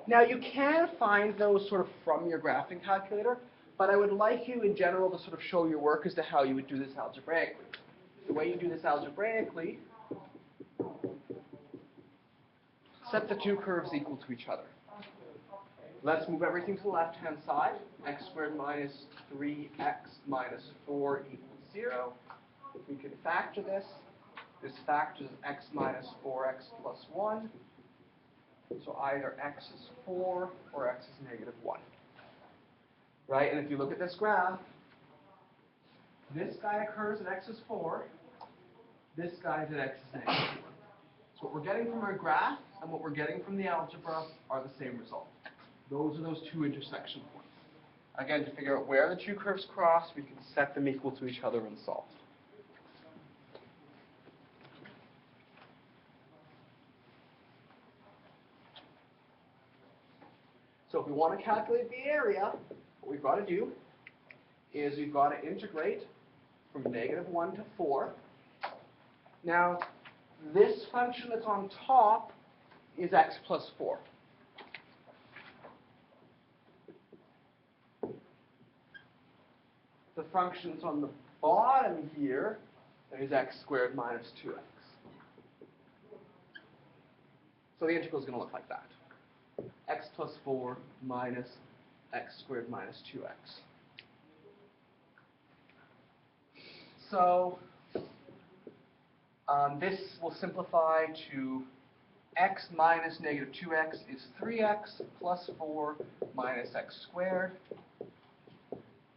Now you can find those sort of from your graphing calculator, but I would like you in general to sort of show your work as to how you would do this algebraically. The way you do this algebraically, set the 2 curves equal to each other. Let's move everything to the left-hand side. X squared minus 3x minus 4 equals 0. We can factor this. This factors x minus 4x plus 1. So either x is 4 or x is negative 1. Right? And if you look at this graph, this guy occurs at x is 4. This guy is at x is negative 1. So what we're getting from our graph and what we're getting from the algebra are the same result. Those are those 2 intersection points. Again, to figure out where the 2 curves cross, we can set them equal to each other and solve. So if we want to calculate the area, what we've got to do is we've got to integrate from negative 1 to 4. Now, this function that's on top is x plus 4. The function's on the bottom here is x squared minus 2x. So the integral is going to look like that. X plus 4 minus x squared minus 2x. So this will simplify to x minus negative 2x is 3x plus 4 minus x squared.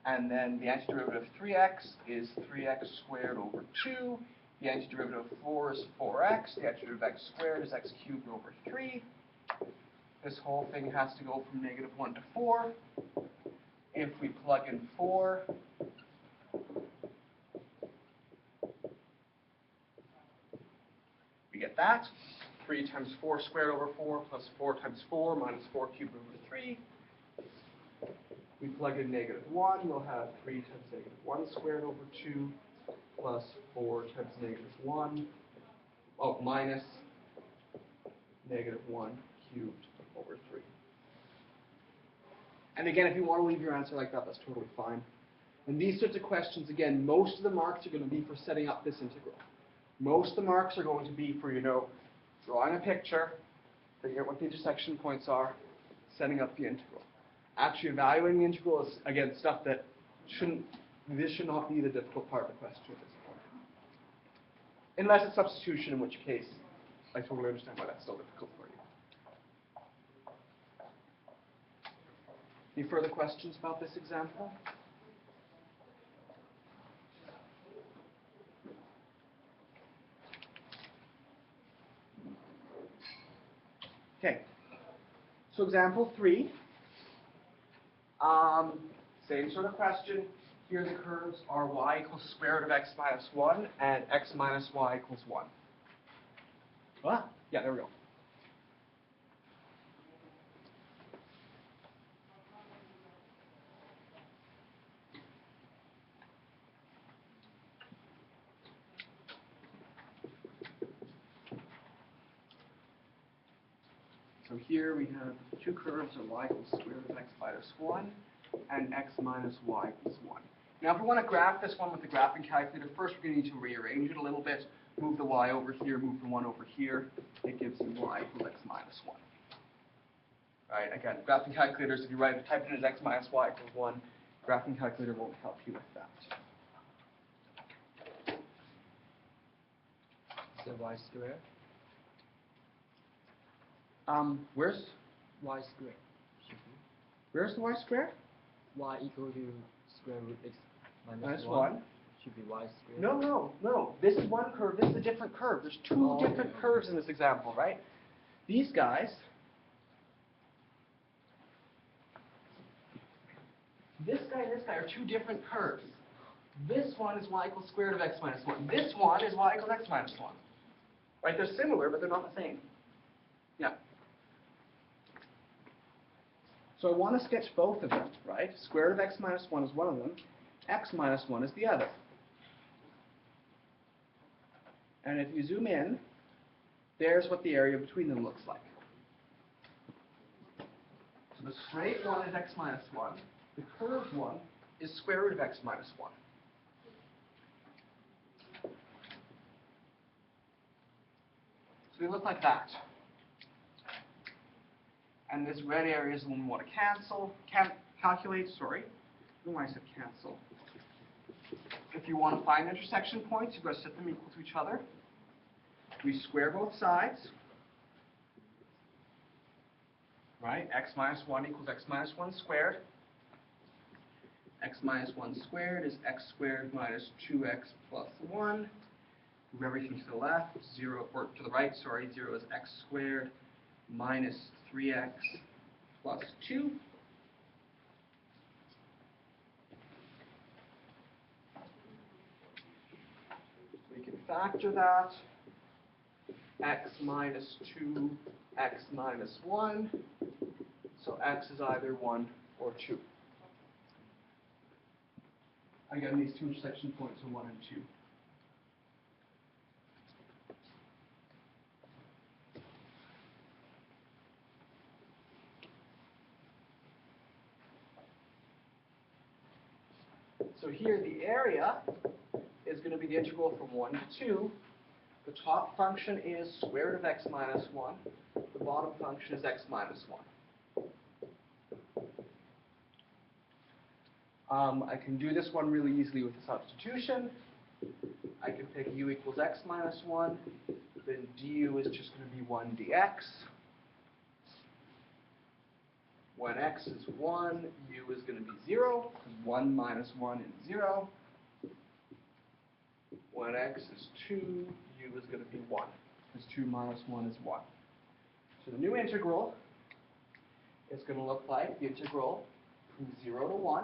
And then the antiderivative of 3x is 3x squared over 2. The antiderivative of 4 is 4x. The antiderivative of x squared is x cubed over 3. This whole thing has to go from negative 1 to 4. If we plug in 4, we get that. 3 times 4 squared over 4 plus 4 times 4 minus 4 cubed over 3. We plug in negative 1, we'll have 3 times negative 1 squared over 2 plus 4 times negative 1, minus negative 1 cubed over 3. And again, if you want to leave your answer like that, that's totally fine. And these sorts of questions, again, most of the marks are going to be for setting up this integral. Most of the marks are going to be for, drawing a picture, figuring out what the intersection points are, setting up the integral. Actually evaluating the integral is, again, stuff that this should not be the difficult part of the question at this point. Unless it's substitution, in which case I totally understand why that's still difficult for you. Any further questions about this example? Okay. So example 3. Same sort of question. Here the curves are y equals square root of x minus 1 and x minus y equals 1. Yeah, there we go. So here we have two curves of y equals square root of x minus 1 and x minus y equals 1. Now if we want to graph this one with the graphing calculator, first we're going to need to rearrange it a little bit. Move the y over here, move the 1 over here. It gives you y equals x minus 1. Right, again, graphing calculators, if you type it in as x minus y equals 1, graphing calculator won't help you with that. Is it y squared? Where's Should the y squared? be y equal to square root x minus Minus 1. 1. Should be y squared. No. This is one curve, this is a different curve. There's two different curves in this example, right? These guys, this guy and this guy are two different curves. This one is y equals square root of x minus 1. This one is y equals x minus 1. Right, they're similar, but they're not the same. Yeah. So I want to sketch both of them, right? Square root of x minus 1 is one of them. X minus 1 is the other. And if you zoom in, there's what the area between them looks like. So the straight one is x minus 1. The curved one is square root of x minus 1. So they look like that. And this red area is the one we want to calculate, sorry. I don't know why I said cancel. If you want to find intersection points, you've got to set them equal to each other. We square both sides. Right? X minus 1 equals x minus 1 squared. X minus 1 squared is x squared minus 2x plus 1. Move everything to the left, 0, or to the right, sorry, 0 is x squared minus 3x plus 2. We can factor that. X minus 2, x minus 1. So x is either 1 or 2. Again, these two intersection points are 1 and 2. So here the area is going to be the integral from 1 to 2. The top function is square root of x minus 1. The bottom function is x minus 1. I can do this one really easily with a substitution. I can pick u equals x minus 1. Then du is just going to be 1 dx. When x is 1, u is going to be 0, because 1 minus 1 is 0. When x is 2, u is going to be 1, because 2 minus 1 is 1. So the new integral is going to look like the integral from 0 to 1.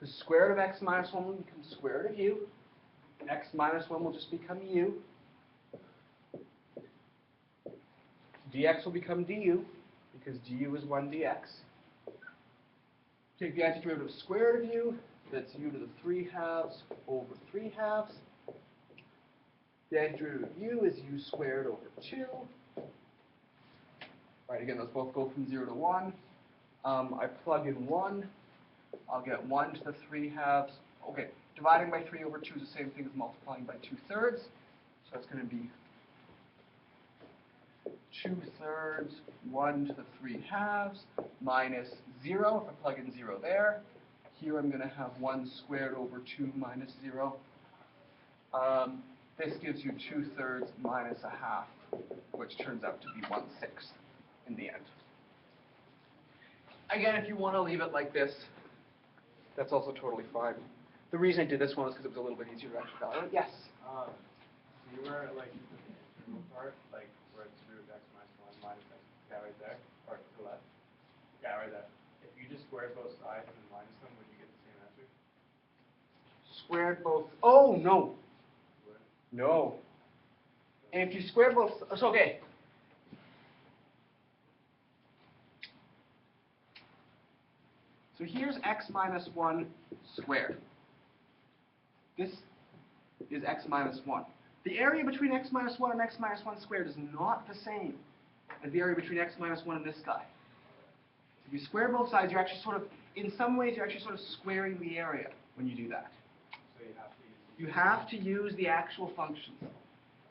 The square root of x minus 1 will become square root of u. X minus 1 will just become u. Dx will become du, because du is 1 dx. Take the antiderivative of square root of u, that's u to the 3 halves over 3 halves. The antiderivative of u is u squared over 2. Right, again, those both go from 0 to 1. I plug in 1. I'll get 1 to the 3 halves. Okay, dividing by 3 over 2 is the same thing as multiplying by 2/3. So it's going to be 2/3, 1 to the 3 halves, minus 0, if I plug in 0 there. Here I'm going to have 1 squared over 2 minus 0. This gives you 2/3 minus a half, which turns out to be 1/6 in the end. Again, if you want to leave it like this, that's also totally fine. The reason I did this one is because it was a little bit easier to actually validate. Yes? So you were like the integral part, like where it's root of x minus 1 minus x, yeah, right there, or to the left. Yeah, right there. If you just squared both sides and then minus them, would you get the same answer? Squared both. Oh, no. Would. No. And if you square both, so okay. So here's x minus 1 squared. This is x minus 1. The area between x minus 1 and x minus 1 squared is not the same as the area between x minus 1 and this guy. If you square both sides, you're actually sort of, in some ways, you're actually sort of squaring the area when you do that. So you have to use. You have to use the actual functions.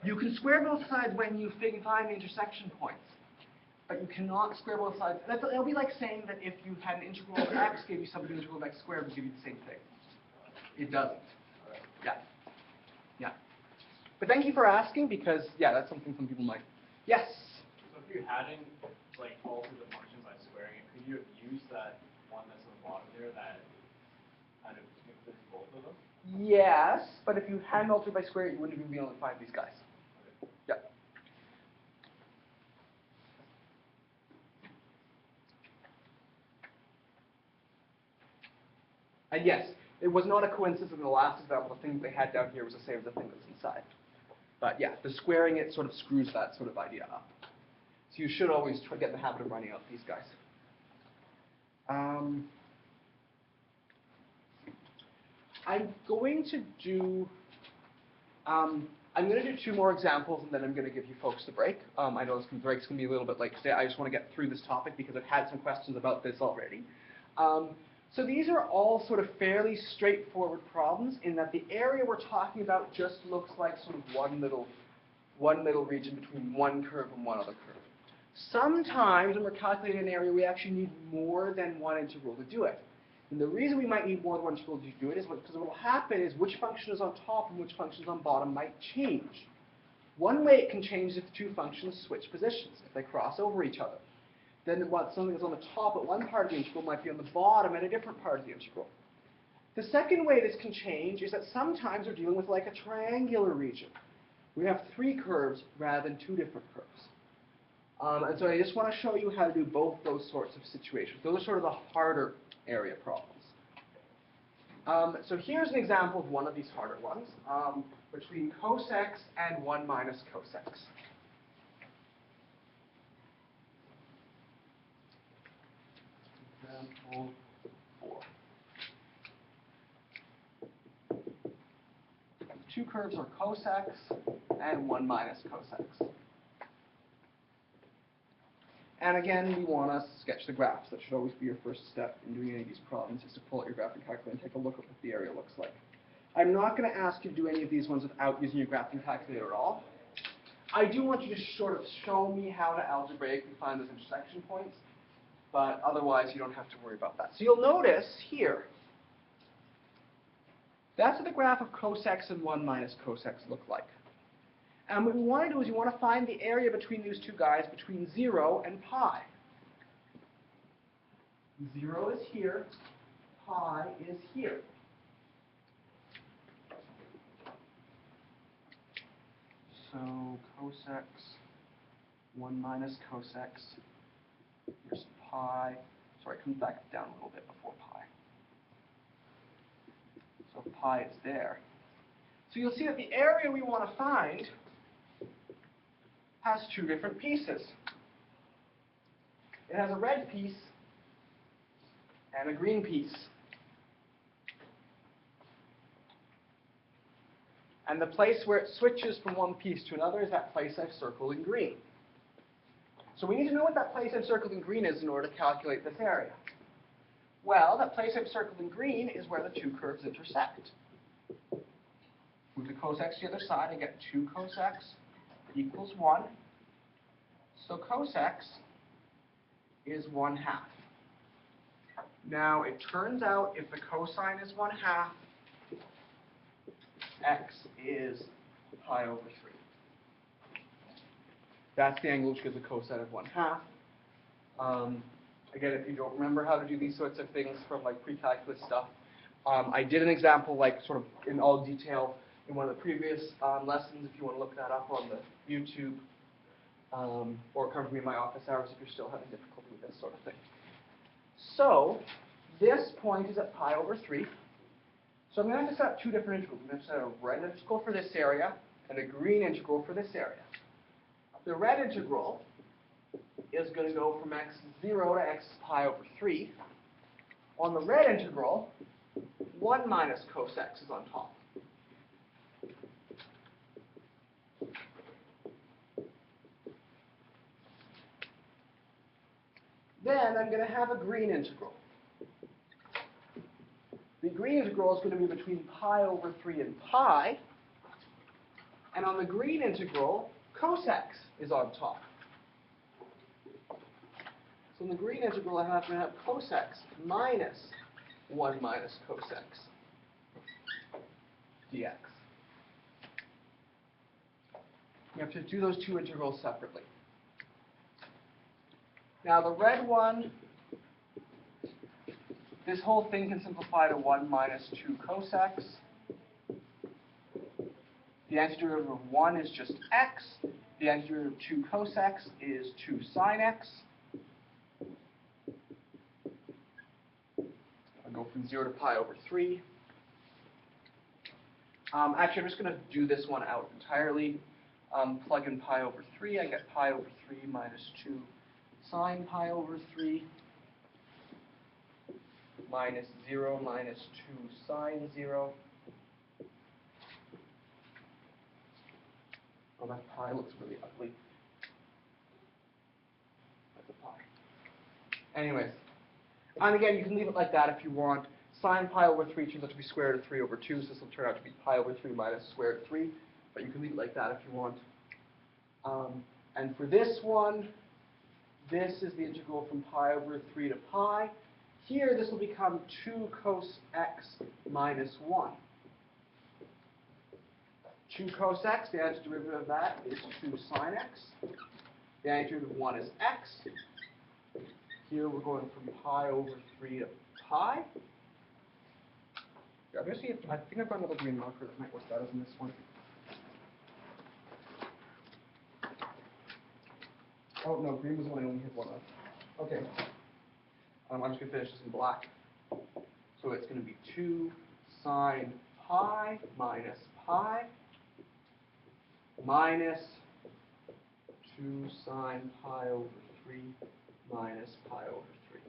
You can square both sides when you find the intersection points, but you cannot square both sides. It'll be like saying that if you had an integral of x gave you something integral of x squared would give you the same thing. It doesn't. Yeah. Yeah. But thank you for asking, because, yeah, that's something some people might. Yes? So if you hadn't like altered the function by squaring it, could you have used that one that's on the bottom there that kind of includes both of them? Yes, but if you hadn't altered by square, you wouldn't even be able to find these guys. Yeah. And yes, it was not a coincidence in the last example, the thing they had down here was the same as the thing that's inside. But yeah, the squaring it sort of screws that sort of idea up. So you should always try to get in the habit of writing out these guys. I'm going to do 2 more examples, and then I'm going to give you folks the break. I know the break's going to be a little bit late today. I just want to get through this topic because I've had some questions about this already. So these are all sort of fairly straightforward problems in that the area we're talking about just looks like sort of one little region between one curve and one other curve. Sometimes when we're calculating an area, we actually need more than one integral to do it. And the reason we might need more than one integral to do it is because what will happen is which function is on top and which function is on bottom might change. One way it can change is if the 2 functions switch positions, if they cross over each other. Then something that's on the top at one part of the integral might be on the bottom at a different part of the integral. The second way this can change is that sometimes we're dealing with like a triangular region. We have 3 curves rather than 2 different curves. And so I just want to show you how to do both those sorts of situations. Those are sort of the harder area problems. So here's an example of one of these harder ones, between cos x and 1 minus cos x. Example 4. 2 curves are cos x and 1 minus cos x. And again, we want to sketch the graphs. That should always be your first step in doing any of these problems, is to pull out your graphing calculator and take a look at what the area looks like. I'm not going to ask you to do any of these ones without using your graphing calculator at all. I do want you to sort of show me how to algebraically find those intersection points, but otherwise you don't have to worry about that. So you'll notice here, that's what the graph of cos x and 1 minus cos x look like. And what we want to do is we want to find the area between these two guys between 0 and pi. 0 is here, pi is here. So cos x, 1 minus cos x, here's pi. Sorry, come back down a little bit before pi. So pi is there. So you'll see that the area we want to find has two different pieces. It has a red piece and a green piece. And the place where it switches from one piece to another is that place I've circled in green. So we need to know what that place I've circled in green is in order to calculate this area. Well, that place I've circled in green is where the two curves intersect. Move the cos x to the other side, I get 2 cos x equals 1. So cos x is 1/2. Now, it turns out if the cosine is 1/2, x is pi over 3. That's the angle which gives a cosine of 1/2. Again, if you don't remember how to do these sorts of things from like pre-calculus stuff, I did an example like sort of in all detail in one of the previous lessons, if you want to look that up on the YouTube, or come to me in my office hours if you're still having difficulty with this sort of thing. So, this point is at pi over 3. So I'm going to have to set up two different integrals. I'm going to set a red integral for this area and a green integral for this area. The red integral is going to go from x 0 to x pi over 3. On the red integral, 1 minus cos x is on top. Then I'm going to have a green integral. The green integral is going to be between pi over 3 and pi. And on the green integral, cos x is on top. So in the green integral, I'm going to have cos x minus 1 minus cos x dx. You have to do those two integrals separately. Now the red one, this whole thing can simplify to 1 minus 2 cos x. The antiderivative of 1 is just x. The antiderivative of 2 cos x is 2 sine x. I'll go from 0 to pi over 3. Actually, I'm just going to do this one out entirely. Plug in pi over 3. I get pi over 3 minus 2 sine pi over 3 minus 0 minus 2 sine 0. Oh, that pi looks really ugly. That's a pi. Anyways, and again, you can leave it like that if you want. Sine pi over 3 turns out to be square root of 3 over 2, so this will turn out to be pi over 3 minus square root of 3, but you can leave it like that if you want. And for this one, this is the integral from pi over 3 to pi. Here, this will become 2 cos x minus 1. 2 cos x, the antiderivative of that is 2 sine x. The antiderivative of 1 is x. Here, we're going from pi over 3 to pi. Yeah, I'm going to see if, I think I've got another green marker that might work better than this one. Oh, no, green was the one I only had one of. Okay. I'm just going to finish this in black. So it's going to be 2 sine pi minus pi minus 2 sine pi over 3 minus pi over 3.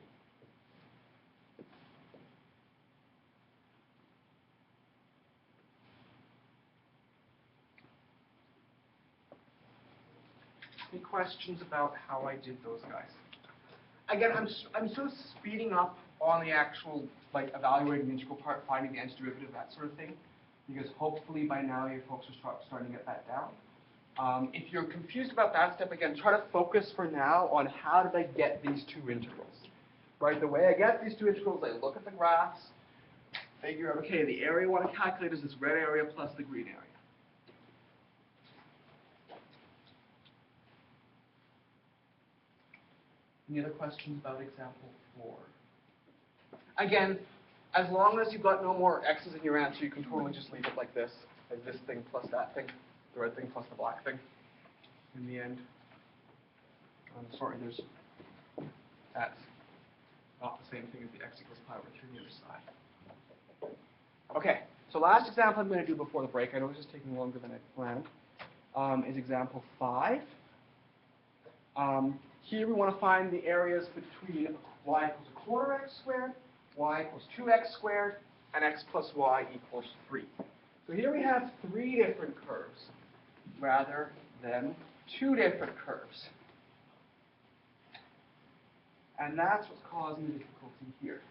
Any questions about how I did those guys? again, I'm sort of speeding up on the actual, like, evaluating the integral part, finding the antiderivative, that sort of thing, because hopefully by now you folks are starting to get that down. If you're confused about that step, again, try to focus for now on how did I get these two integrals. Right, the way I get these two integrals, I look at the graphs, figure out, okay, the area I want to calculate is this red area plus the green area. Any other questions about example 4? Again, as long as you've got no more x's in your answer, you can totally just leave it like this, as this thing plus that thing, the red thing plus the black thing, in the end. Sorry, that's not the same thing as the x equals pi over 3 on the other side. Okay, so last example I'm going to do before the break, I know this is taking longer than I planned, is example 5. Here we want to find the areas between y equals a quarter x squared, y equals 2x squared, and x plus y equals 3. So here we have 3 different curves rather than 2 different curves. And that's what's causing the difficulty here.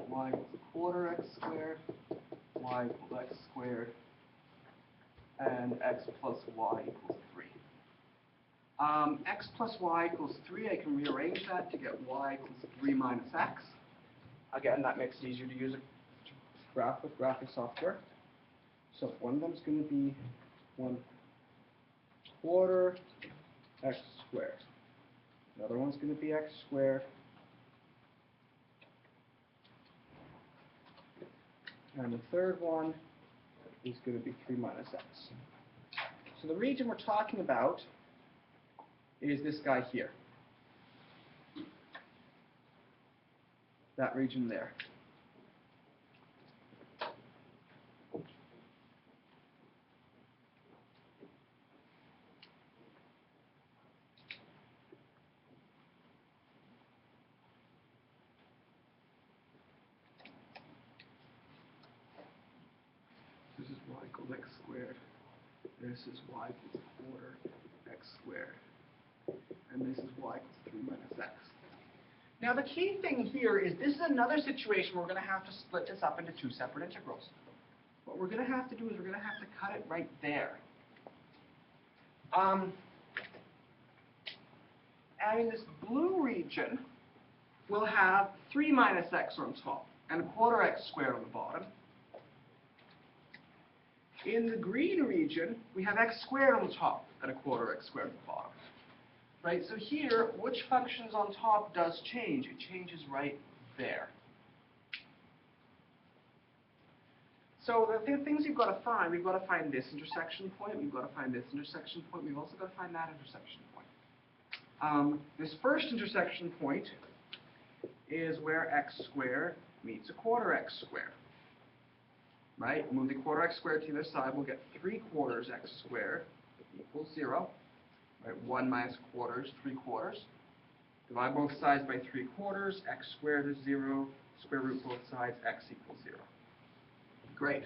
Y equals a quarter x squared, y equals x squared, and x plus y equals 3. X plus y equals 3, I can rearrange that to get y equals 3 minus x. Again, that makes it easier to use a graph with graphic software. So one of them is going to be 1 quarter x squared. Another one's going to be x squared. And the third one is going to be 3 minus x. So the region we're talking about is this guy here. That region there. This is y equals x squared. This is y equals a quarter x squared. And this is y equals 3 minus x. Now the key thing here is this is another situation where we're going to have to split this up into 2 separate integrals. What we're going to have to do is we're going to have to cut it right there. And in this blue region, we'll have 3 minus x on top and a quarter x squared on the bottom. In the green region, we have x squared on the top and a quarter x squared on the bottom. Right, so here, which functions on top does change? It changes right there. So the things you've got to find, we've got to find this intersection point, we've got to find this intersection point, we've also got to find that intersection point. This first intersection point is where x squared meets a quarter x squared. Right, move the quarter x squared to the other side, we'll get 3 quarters x squared equals 0. Right, 1 minus quarters, 3 quarters. Divide both sides by 3 quarters, x squared is 0, square root both sides, x equals 0. Great.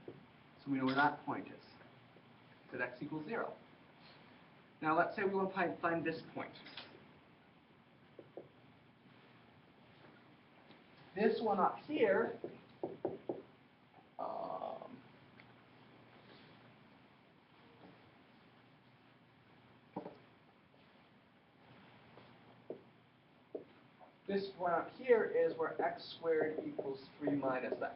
So we know where that point is. That x equals 0. Now let's say we want to find this point. This one up here, this one up here is where x squared equals 3 minus x.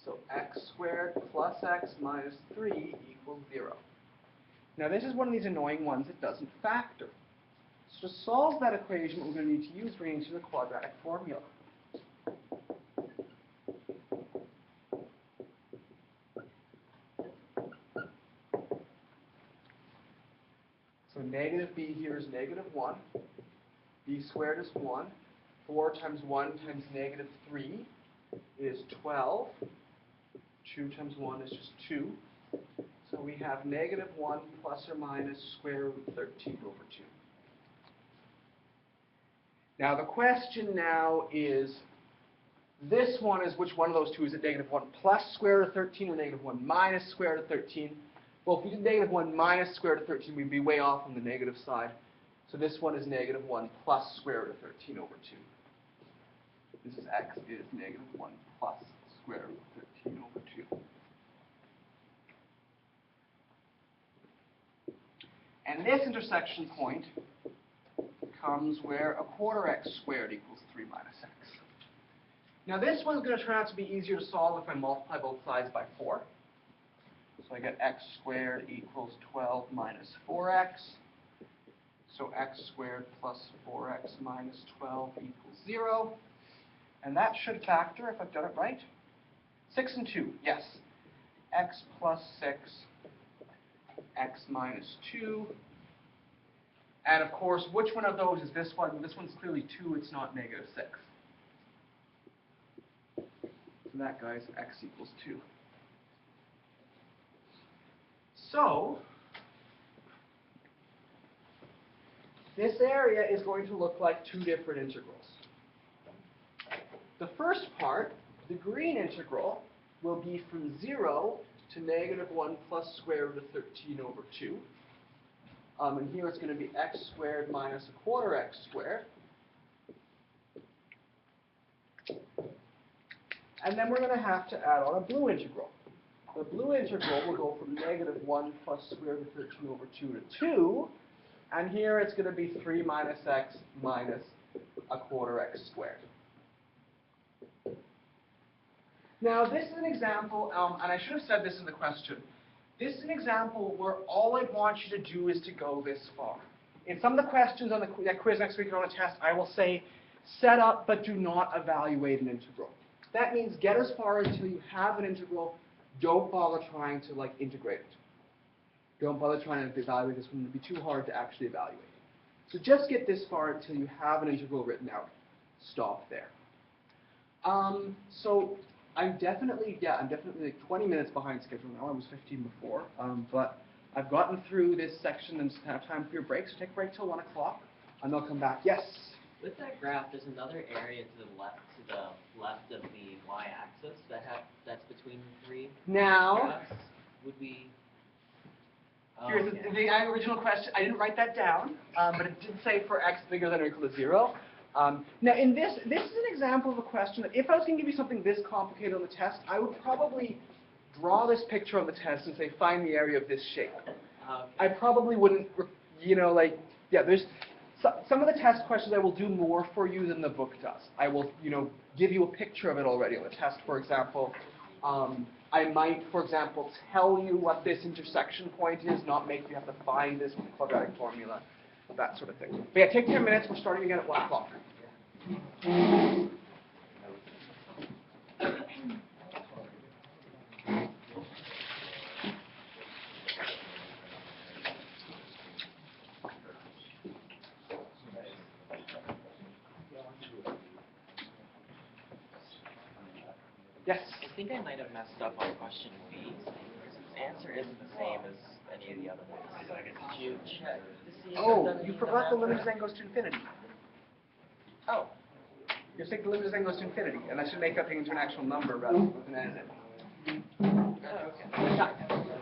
So x squared plus x minus 3 equals 0. Now this is one of these annoying ones that doesn't factor. So to solve that equation, what we're going to need to use, we're going to use the quadratic formula. So negative b here is negative 1. B squared is 1. 4 times 1 times negative 3 is 12. 2 times 1 is just 2. So we have negative 1 plus or minus square root 13 over 2. Now the question now is, This one is which one of those two? Is it negative 1 plus square root of 13 or negative 1 minus square root of 13? Well, if we did negative 1 minus square root of 13, we'd be way off on the negative side. So this one is negative 1 plus square root of 13 over 2. This is x is negative 1 plus square root of 13 over 2. And this intersection point comes where a quarter x squared equals 3 minus x. Now this one's going to turn out to be easier to solve if I multiply both sides by 4. So I get x squared equals 12 minus 4x. So x squared plus 4x minus 12 equals 0. And that should factor, if I've done it right. 6 and 2, yes. X plus 6, x minus 2. And of course, which one of those is this one? This one's clearly 2, it's not negative 6. So that, guys, x equals 2. So, this area is going to look like two different integrals. The first part, the green integral, will be from 0 to negative 1 plus square root of 13 over 2. And here it's going to be x squared minus a quarter x squared. And then we're going to have to add on a blue integral. The blue integral will go from negative 1 plus square root of 13 over 2 to 2. And here it's going to be 3 minus x minus a quarter x squared. Now, this is an example, and I should have said this in the question. This is an example where all I want you to do is to go this far. In some of the questions on that quiz next week or on a test, I will say, set up but do not evaluate an integral. That means get as far until you have an integral. Don't bother trying to integrate it. Don't bother trying to evaluate this one. It would be too hard to actually evaluate. So just get this far until you have an integral written out. Stop there. So I'm definitely like 20 minutes behind schedule now. I was 15 before. But I've gotten through this section and just have time for your break. So take a break till 1 o'clock, and they'll come back. Yes? With that graph, there's another area to the left of the y-axis that's between three Now, graphs. Would we? here's the original question. I didn't write that down, but it did say for x bigger than or equal to 0. Now, in this is an example of a question that if I was going to give you something this complicated on the test, I would probably draw this picture on the test and say, find the area of this shape. I probably wouldn't, there's some of the test questions I will do more for you than the book does. I will, give you a picture of it already on the test, for example. I might, for example, tell you what this intersection point is, not make you have to find this quadratic formula, that sort of thing. But yeah, take 10 minutes. We're starting again at 1 o'clock. Yes? I think I might have messed up on question B. Because its answer isn't the same as any of the other ones. Did you check to see if I've Oh, done an you even forgot the number? limit as n goes to infinity. Oh. You take the limit as n goes to infinity, and that should make that thing into an actual number rather than an n. Oh, okay.